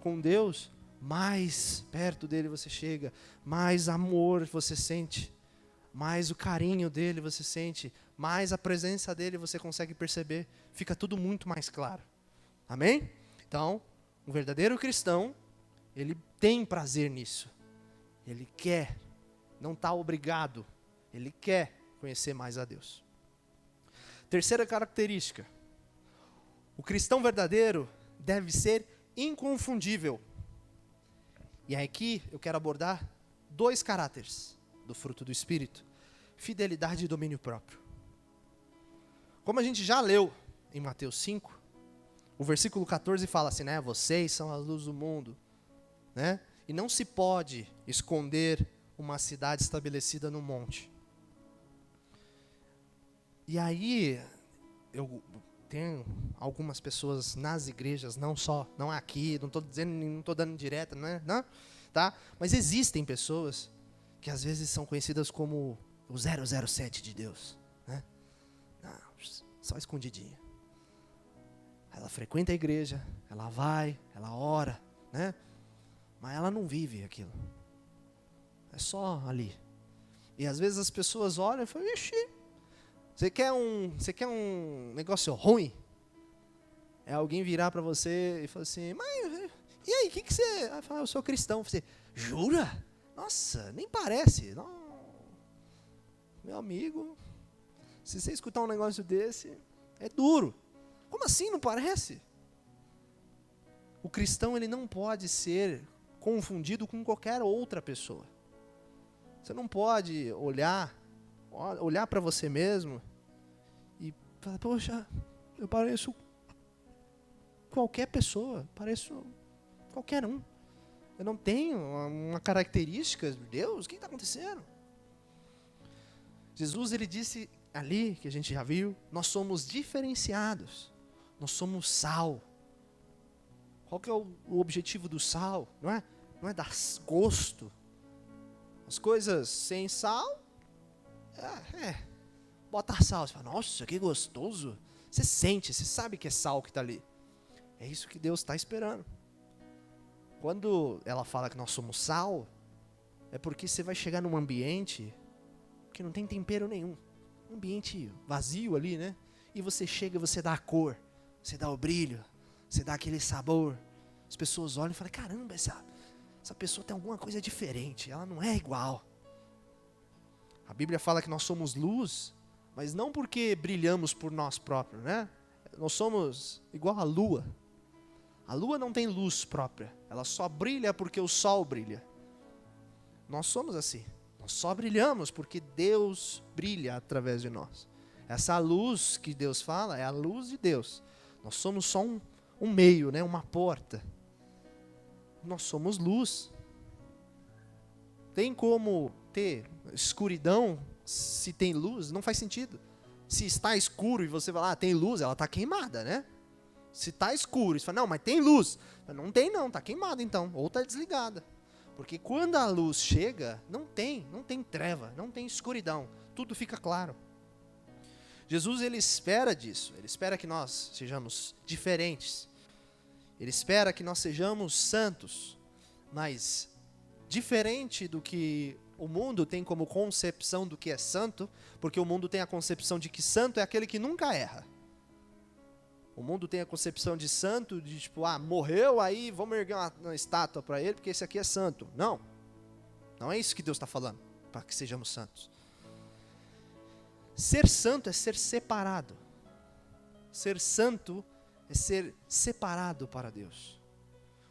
com Deus, mais perto dele você chega. Mais amor você sente. Mais o carinho dele você sente. Mais a presença dele você consegue perceber. Fica tudo muito mais claro. Amém? Então, um verdadeiro cristão, ele tem prazer nisso. Ele quer, não está obrigado, ele quer conhecer mais a Deus. Terceira característica, o cristão verdadeiro deve ser inconfundível. E aqui eu quero abordar 2 caráteres do fruto do Espírito: fidelidade e domínio próprio. Como a gente já leu em Mateus 5, o versículo 14 fala assim, né? Vocês são a luz do mundo, né? E não se pode esconder uma cidade estabelecida no monte. E aí, eu tenho algumas pessoas nas igrejas, não aqui, não estou dando direta, não, tá? Mas existem pessoas que às vezes são conhecidas como o 007 de Deus, né? Não, só escondidinha. Ela frequenta a igreja, ela vai, ela ora, né? Mas ela não vive aquilo. É só ali. E às vezes as pessoas olham e falam, ixi, você quer um negócio ruim? É alguém virar para você e falar assim, mas e aí, o que você... Aí fala, eu sou cristão. Você, jura? Nossa, nem parece. Não. Meu amigo, se você escutar um negócio desse, é duro. Como assim, não parece? O cristão, ele não pode ser confundido com qualquer outra pessoa. Você não pode olhar para você mesmo e falar, poxa, eu pareço qualquer pessoa, pareço qualquer um. Eu não tenho uma característica de Deus, o que está acontecendo? Jesus, ele disse ali, que a gente já viu, nós somos diferenciados, nós somos sal. Qual que é o objetivo do sal? Não é dar gosto. As coisas sem sal, botar sal. Você fala, nossa, que gostoso. Você sente, você sabe que é sal que está ali. É isso que Deus está esperando. Quando ela fala que nós somos sal, é porque você vai chegar num ambiente que não tem tempero nenhum. Um ambiente vazio ali, né? E você chega, você dá a cor, você dá o brilho, você dá aquele sabor. As pessoas olham e falam, caramba, essa pessoa tem alguma coisa diferente, ela não é igual. A Bíblia fala que nós somos luz, mas não porque brilhamos por nós próprios, né? Nós somos igual a lua. A lua não tem luz própria, ela só brilha porque o sol brilha. Nós somos assim, nós só brilhamos porque Deus brilha através de nós. Essa luz que Deus fala é a luz de Deus. Nós somos só um meio, né? Uma porta. Nós somos luz. Tem como ter escuridão se tem luz? Não faz sentido. Se está escuro e você vai lá, tem luz, ela está queimada, né? Se está escuro, você fala, não, mas tem luz. Não tem não, está queimada então, ou está desligada. Porque quando a luz chega, não tem treva, não tem escuridão, tudo fica claro. Jesus, ele espera disso, ele espera que nós sejamos diferentes. Ele espera que nós sejamos santos, mas diferente do que o mundo tem como concepção do que é santo, porque o mundo tem a concepção de que santo é aquele que nunca erra. O mundo tem a concepção de santo, de tipo, morreu, aí vamos erguer uma estátua para ele, porque esse aqui é santo. Não, não é isso que Deus está falando, para que sejamos santos. Ser santo é ser separado. Ser santo é ser separado para Deus.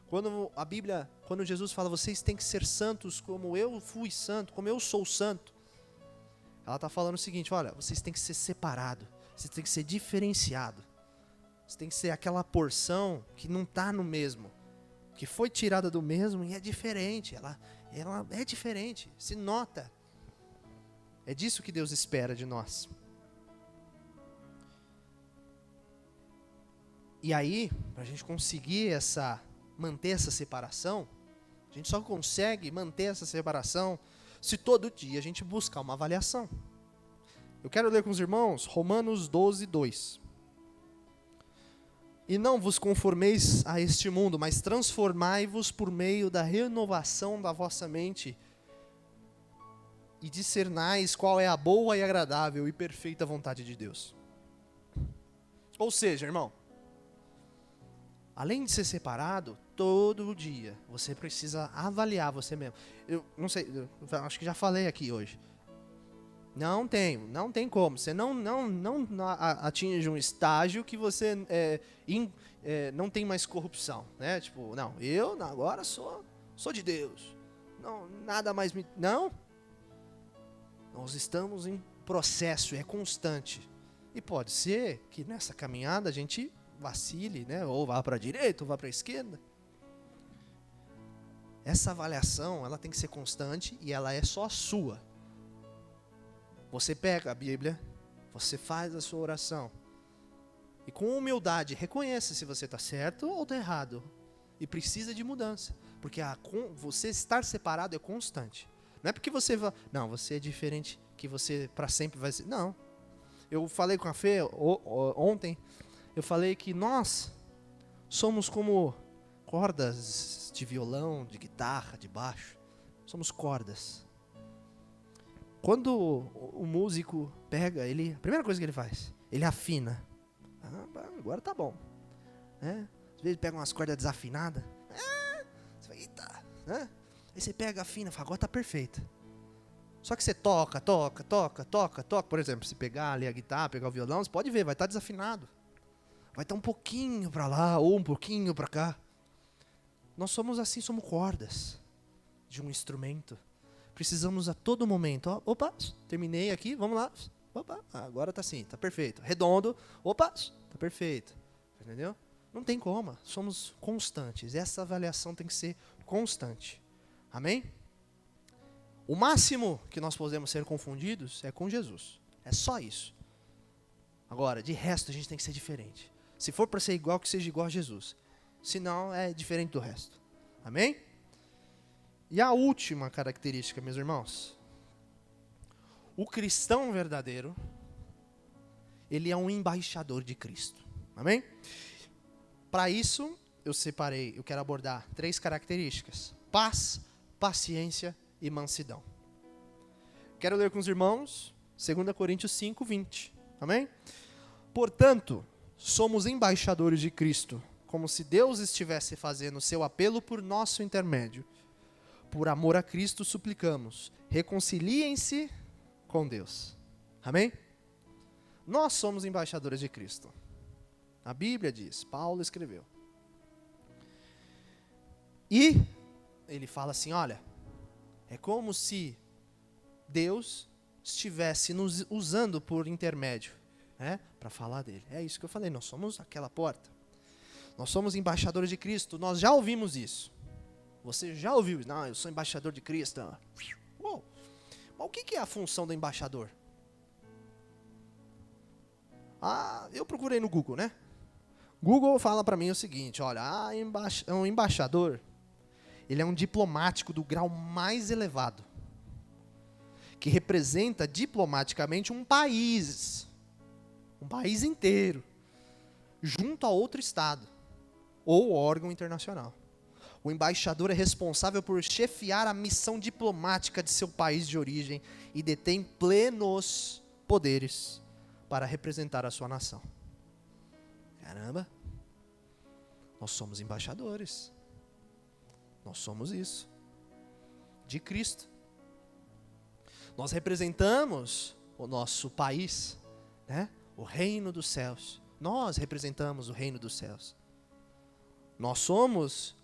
Quando Jesus fala, vocês têm que ser santos como eu fui santo, como eu sou santo, ela está falando o seguinte, olha, vocês têm que ser separados, vocês têm que ser diferenciados. Você tem que ser aquela porção que não está no mesmo, que foi tirada do mesmo e é diferente, ela é diferente, se nota. É disso que Deus espera de nós. E aí, para a gente conseguir manter essa separação, a gente só consegue manter essa separação se todo dia a gente buscar uma avaliação. Eu quero ler com os irmãos Romanos 12, 2. E não vos conformeis a este mundo, mas transformai-vos por meio da renovação da vossa mente, e discernais qual é a boa e agradável e perfeita vontade de Deus. Ou seja, irmão, além de ser separado, todo dia você precisa avaliar você mesmo. Eu não sei, acho que já falei aqui hoje. Não tem como. Você não atinge um estágio que você não tem mais corrupção, né? Tipo, não, eu agora sou de Deus. Não, nada mais me... Não. Nós estamos em processo, é constante. E pode ser que nessa caminhada a gente vacile, né? Ou vá para a direita, ou vá para a esquerda. Essa avaliação, ela tem que ser constante e ela é só sua. Você pega a Bíblia, você faz a sua oração. E com humildade, reconheça se você está certo ou está errado. E precisa de mudança. Porque você estar separado é constante. Não é porque você vai... Não, você é diferente, que você para sempre vai ser... Não. Eu falei com a Fê ontem, eu falei que nós somos como cordas de violão, de guitarra, de baixo. Somos cordas. Quando o músico pega, a primeira coisa que ele faz, ele afina. Agora tá bom. Às vezes ele pega umas cordas desafinadas. Você fala, eita. Aí você pega, afina, fala, agora tá perfeito. Só que você toca. Por exemplo, se pegar ali a guitarra, pegar o violão, você pode ver, vai estar desafinado. Vai estar um pouquinho para lá ou um pouquinho para cá. Nós somos assim, somos cordas de um instrumento. Precisamos a todo momento. Opa, terminei aqui, vamos lá. Opa, agora tá assim, tá perfeito. Redondo, opa, tá perfeito. Entendeu? Não tem como, somos constantes. Essa avaliação tem que ser constante. Amém? O máximo que nós podemos ser confundidos é com Jesus. É só isso. Agora, de resto, a gente tem que ser diferente. Se for para ser igual, que seja igual a Jesus. Se não, é diferente do resto. Amém? E a última característica, meus irmãos. O cristão verdadeiro, ele é um embaixador de Cristo. Amém? Para isso, eu quero abordar 3 características. Paz, paciência e mansidão. Quero ler com os irmãos 2 Coríntios 5, 20. Amém? Portanto, somos embaixadores de Cristo, como se Deus estivesse fazendo seu apelo por nosso intermédio. Por amor a Cristo suplicamos, reconciliem-se com Deus. Amém? Nós somos embaixadores de Cristo. A Bíblia diz, Paulo escreveu. E ele fala assim, olha, é como se Deus estivesse nos usando por intermédio, para falar dele. É isso que eu falei, nós somos aquela porta. Nós somos embaixadores de Cristo, nós já ouvimos isso. Você já ouviu isso? Não, eu sou embaixador de Cristo. Uou. Mas o que é a função do embaixador? Eu procurei no Google, né? Google fala para mim o seguinte, olha, um embaixador, ele é um diplomático do grau mais elevado, que representa diplomaticamente um país inteiro, junto a outro estado, ou órgão internacional. O embaixador é responsável por chefiar a missão diplomática de seu país de origem e detém plenos poderes para representar a sua nação. Caramba! Nós somos embaixadores. Nós somos isso. De Cristo. Nós representamos o nosso país, né? O reino dos céus. Nós representamos o reino dos céus. Nós somos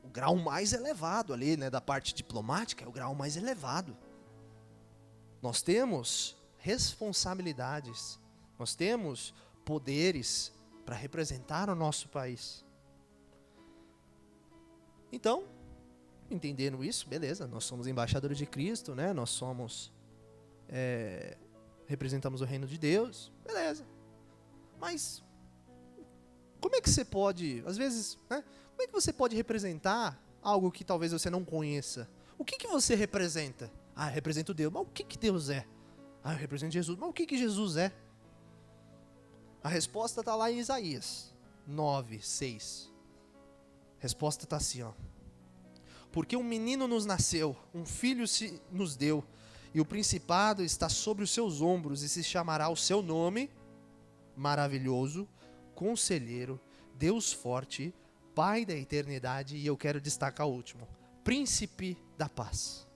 o grau mais elevado ali, né, da parte diplomática, é o grau mais elevado. Nós temos responsabilidades, nós temos poderes para representar o nosso país. Então, entendendo isso, beleza, nós somos embaixadores de Cristo, né, nós somos, representamos o reino de Deus, beleza. Mas, Como é que você pode, às vezes, né? Como é que você pode representar algo que talvez você não conheça? O que você representa? Ah, eu represento Deus. Mas o que Deus é? Ah, eu represento Jesus. Mas o que Jesus é? A resposta está lá em Isaías 9:6. A resposta está assim, ó. Porque um menino nos nasceu, um filho se nos deu, e o principado está sobre os seus ombros, e se chamará o seu nome, Maravilhoso, Conselheiro, Deus Forte, Pai da Eternidade, e eu quero destacar o último, Príncipe da Paz.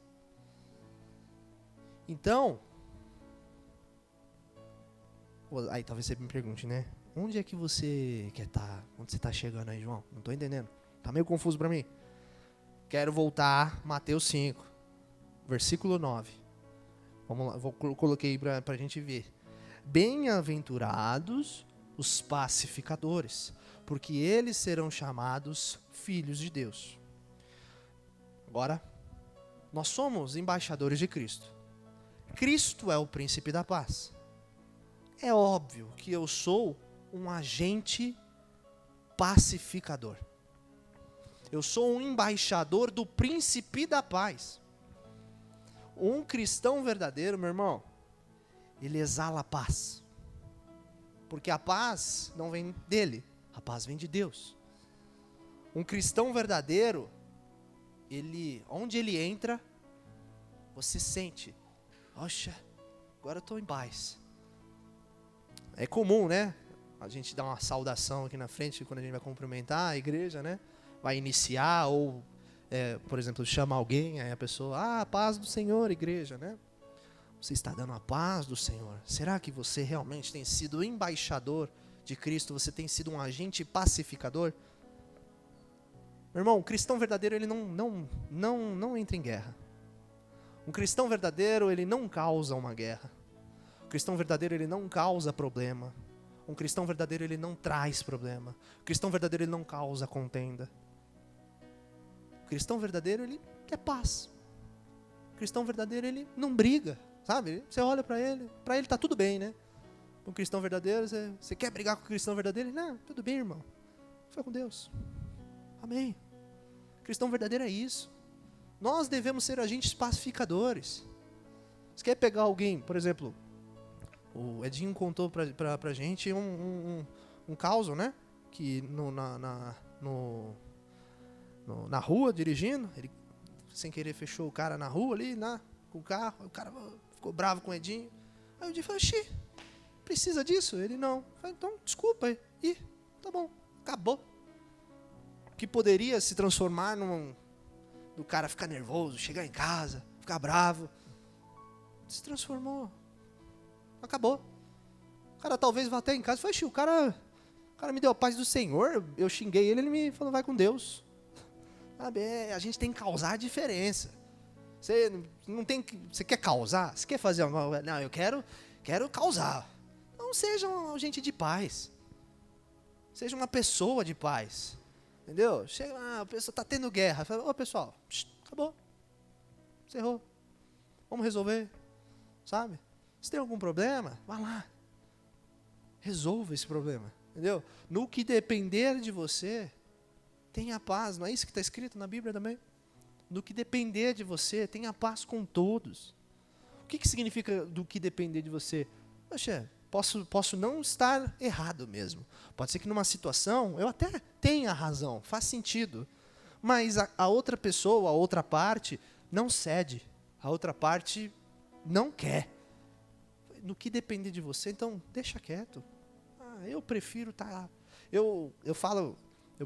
Então, aí talvez você me pergunte, né? Onde é que você quer estar? Onde você está chegando aí, João? Não estou entendendo. Está meio confuso para mim. Quero voltar, Mateus 5, versículo 9. Vamos lá, coloquei para a gente ver. Bem-aventurados os pacificadores, porque eles serão chamados filhos de Deus. Agora, nós somos embaixadores de Cristo. Cristo é o príncipe da paz. É óbvio que eu sou um agente pacificador. Eu sou um embaixador do príncipe da paz. Um cristão verdadeiro, meu irmão, ele exala paz. Porque a paz não vem dele, a paz vem de Deus. Um cristão verdadeiro, onde ele entra, você sente, oxa, agora eu estou em paz. É comum, né? A gente dá uma saudação aqui na frente quando a gente vai cumprimentar a igreja, né? Vai iniciar ou, por exemplo, chama alguém, aí a pessoa, a paz do Senhor, igreja, né? Você está dando a paz do Senhor. Será que você realmente tem sido embaixador de Cristo? Você tem sido um agente pacificador? Meu irmão, um cristão verdadeiro, ele não entra em guerra. Um cristão verdadeiro, ele não causa uma guerra. Um cristão verdadeiro, ele não causa problema. Um cristão verdadeiro, ele não traz problema. Um cristão verdadeiro, ele não causa contenda. O cristão verdadeiro, ele quer paz. O cristão verdadeiro, ele não briga, sabe? Você olha para ele tá tudo bem, né? Um cristão verdadeiro, você quer brigar com o cristão verdadeiro? Não, tudo bem, irmão. Foi com Deus. Amém. O cristão verdadeiro é isso. Nós devemos ser agentes pacificadores. Você quer pegar alguém, por exemplo, o Edinho contou pra gente um caso, né? Que na rua, dirigindo, ele sem querer fechou o cara na rua ali, com o carro, o cara ficou bravo com o Edinho. Aí o Edinho falou, oxi, precisa disso? Ele não. Falei, então, desculpa aí. Ih, tá bom, acabou. Que poderia se transformar do cara ficar nervoso, chegar em casa, ficar bravo. Se transformou. Acabou. O cara talvez vá até em casa e falou, o cara me deu a paz do Senhor, eu xinguei ele me falou, vai com Deus. Sabe, a gente tem que causar a diferença. Você quer causar? Você quer fazer uma... Não, eu quero causar. Não seja um agente de paz. Seja uma pessoa de paz. Entendeu? Chega lá, a pessoa está tendo guerra. Fala, ô pessoal, acabou. Encerrou. Vamos resolver. Sabe? Se tem algum problema, vá lá. Resolva esse problema. Entendeu? No que depender de você, tenha paz. Não é isso que está escrito na Bíblia também? No que depender de você, tenha paz com todos. O que significa do que depender de você? Poxa, posso não estar errado mesmo. Pode ser que numa situação eu até tenha razão, faz sentido. Mas a outra pessoa, a outra parte, não cede. A outra parte não quer. No que depender de você, então deixa quieto. Eu prefiro estar... Eu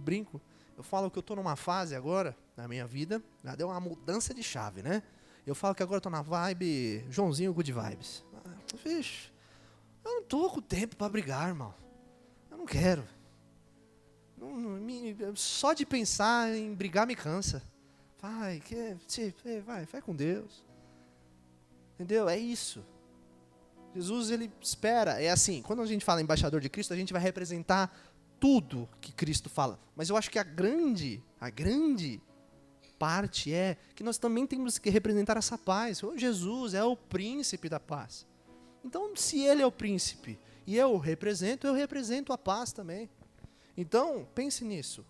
brinco, eu falo que eu estou numa fase agora, na minha vida, já deu uma mudança de chave, né? Eu falo que agora eu estou na vibe Joãozinho Good Vibes. Vixe, eu não estou com tempo para brigar, irmão. Eu não quero. Só de pensar em brigar me cansa. Vai com Deus. Entendeu? É isso. Jesus, ele espera. É assim, quando a gente fala embaixador de Cristo, a gente vai representar tudo que Cristo fala. Mas eu acho que a grande parte é que nós também temos que representar essa paz. Jesus é o príncipe da paz. Então, se ele é o príncipe e eu represento a paz também. Então, pense nisso.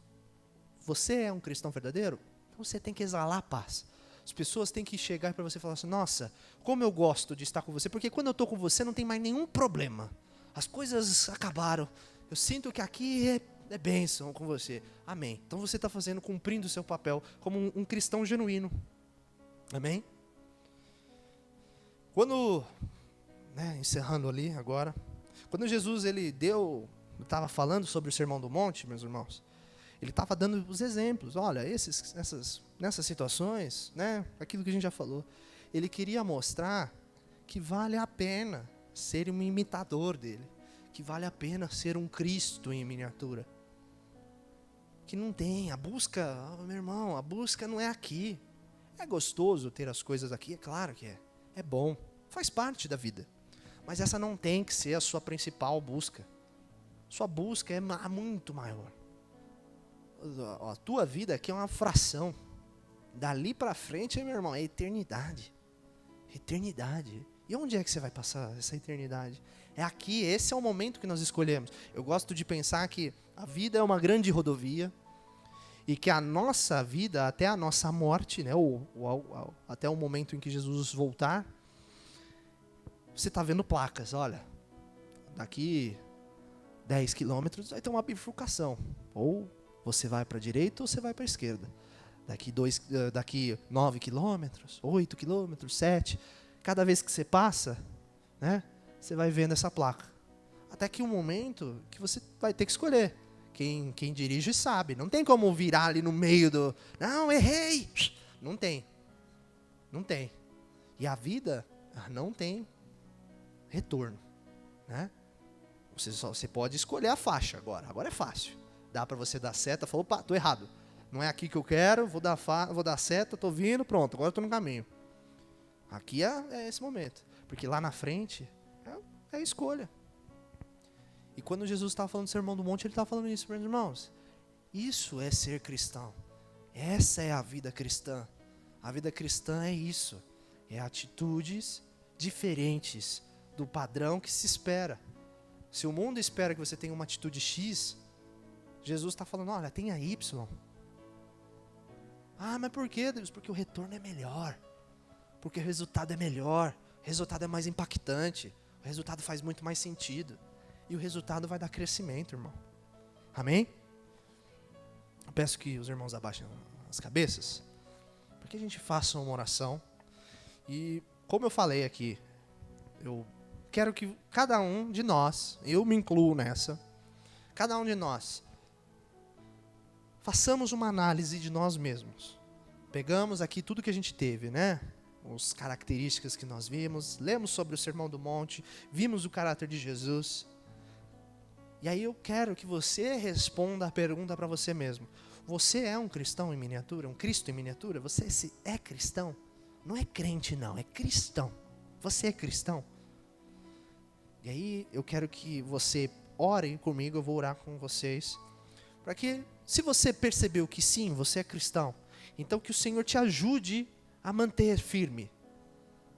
Você é um cristão verdadeiro? Então você tem que exalar paz. As pessoas têm que chegar para você e falar assim, nossa, como eu gosto de estar com você, porque quando eu estou com você não tem mais nenhum problema. As coisas acabaram. Eu sinto que aqui é bênção com você. Amém. Então você está cumprindo o seu papel como um cristão genuíno. Amém? Quando, encerrando ali agora, quando Jesus estava falando sobre o Sermão do Monte, meus irmãos, ele estava dando os exemplos. Olha, nessas situações, aquilo que a gente já falou, ele queria mostrar que vale a pena ser um imitador dele, que vale a pena ser um Cristo em miniatura. Que não tem, meu irmão, a busca não é aqui. É gostoso ter as coisas aqui, é claro que é. É bom, faz parte da vida. Mas essa não tem que ser a sua principal busca. Sua busca é muito maior. A tua vida aqui é uma fração. Dali para frente, meu irmão, é eternidade. Eternidade. E onde é que você vai passar essa eternidade? É aqui, esse é o momento que nós escolhemos. Eu gosto de pensar que a vida é uma grande rodovia e que a nossa vida, até a nossa morte, ou até o momento em que Jesus voltar, você está vendo placas, olha, daqui 10 quilômetros vai ter uma bifurcação. Ou você vai para a direita ou você vai para a esquerda. Daqui 9 quilômetros, 8 quilômetros, 7. Cada vez que você passa, você vai vendo essa placa. Até que um momento que você vai ter que escolher. Quem dirige sabe. Não tem como virar ali no meio do... Não, errei! Não tem. Não tem. E a vida não tem retorno. Você pode escolher a faixa agora. Agora é fácil. Dá para você dar seta, falou, opa, tô errado. Não é aqui que eu quero, vou dar seta, tô vindo, pronto, agora eu tô no caminho. Aqui é esse momento. Porque lá na frente é a escolha. E quando Jesus estava falando do Sermão do Monte, ele estava falando isso, meus irmãos. Isso é ser cristão. Essa é a vida cristã. A vida cristã é isso. É atitudes diferentes do padrão que se espera. Se o mundo espera que você tenha uma atitude X, Jesus está falando, olha, tenha Y. Ah, mas por quê, Deus? Porque o retorno é melhor. Porque o resultado é melhor. O resultado é mais impactante. O resultado faz muito mais sentido. E o resultado vai dar crescimento, irmão. Amém? Eu peço que os irmãos abaixem as cabeças, para que a gente faça uma oração. E, como eu falei aqui, eu quero que cada um de nós, eu me incluo nessa, cada um de nós, façamos uma análise de nós mesmos. Pegamos aqui tudo que a gente teve, as características que nós vimos, lemos sobre o Sermão do Monte, vimos o caráter de Jesus. E aí eu quero que você responda a pergunta para você mesmo. Você é um cristão em miniatura? Um Cristo em miniatura? Você é cristão? Não é crente não, é cristão. Você é cristão? E aí eu quero que você ore comigo, eu vou orar com vocês. Para que, se você percebeu que sim, você é cristão, então que o Senhor te ajude a manter firme.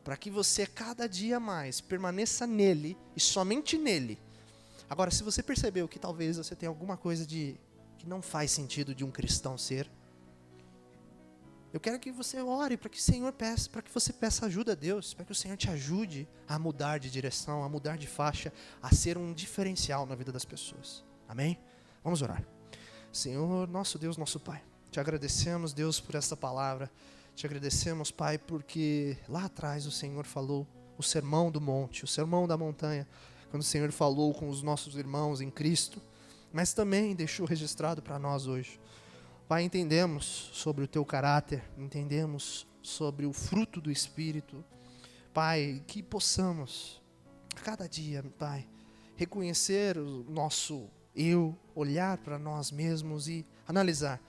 Para que você cada dia mais permaneça nele e somente nele. Agora, se você percebeu que talvez você tenha alguma coisa que não faz sentido de um cristão ser, eu quero que você ore para que o Senhor peça, para que você peça ajuda a Deus, para que o Senhor te ajude a mudar de direção, a mudar de faixa, a ser um diferencial na vida das pessoas. Amém? Vamos orar. Senhor, nosso Deus, nosso Pai, te agradecemos, Deus, por esta palavra. Te agradecemos, Pai, porque lá atrás o Senhor falou o sermão do monte, o sermão da montanha, quando o Senhor falou com os nossos irmãos em Cristo, mas também deixou registrado para nós hoje. Pai, entendemos sobre o Teu caráter, entendemos sobre o fruto do Espírito. Pai, que possamos, a cada dia, Pai, reconhecer o nosso eu, olhar para nós mesmos e analisar.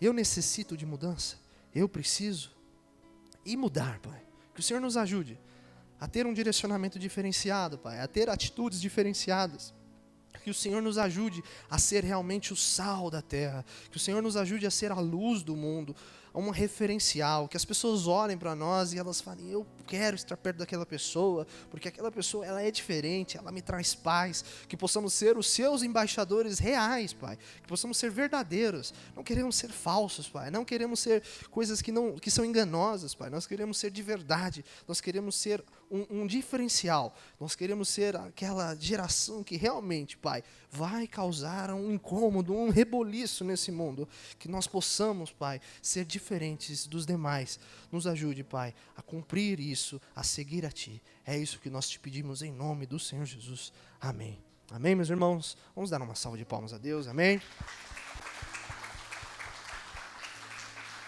Eu necessito de mudança, eu preciso e mudar, Pai. Que o Senhor nos ajude a ter um direcionamento diferenciado, Pai, a ter atitudes diferenciadas. Que o Senhor nos ajude a ser realmente o sal da terra. Que o Senhor nos ajude a ser a luz do mundo. um referencial, que as pessoas olhem para nós e elas falem, eu quero estar perto daquela pessoa, porque aquela pessoa ela é diferente, ela me traz paz, que possamos ser os seus embaixadores reais, Pai, que possamos ser verdadeiros, não queremos ser falsos, Pai, não queremos ser coisas que são enganosas, Pai, nós queremos ser de verdade, nós queremos ser um diferencial, nós queremos ser aquela geração que realmente, Pai, vai causar um incômodo, um reboliço nesse mundo, que nós possamos, Pai, ser diferentes dos demais. Nos ajude, Pai, a cumprir isso, a seguir a Ti. É isso que nós te pedimos em nome do Senhor Jesus. Amém. Amém, meus irmãos? Vamos dar uma salva de palmas a Deus. Amém.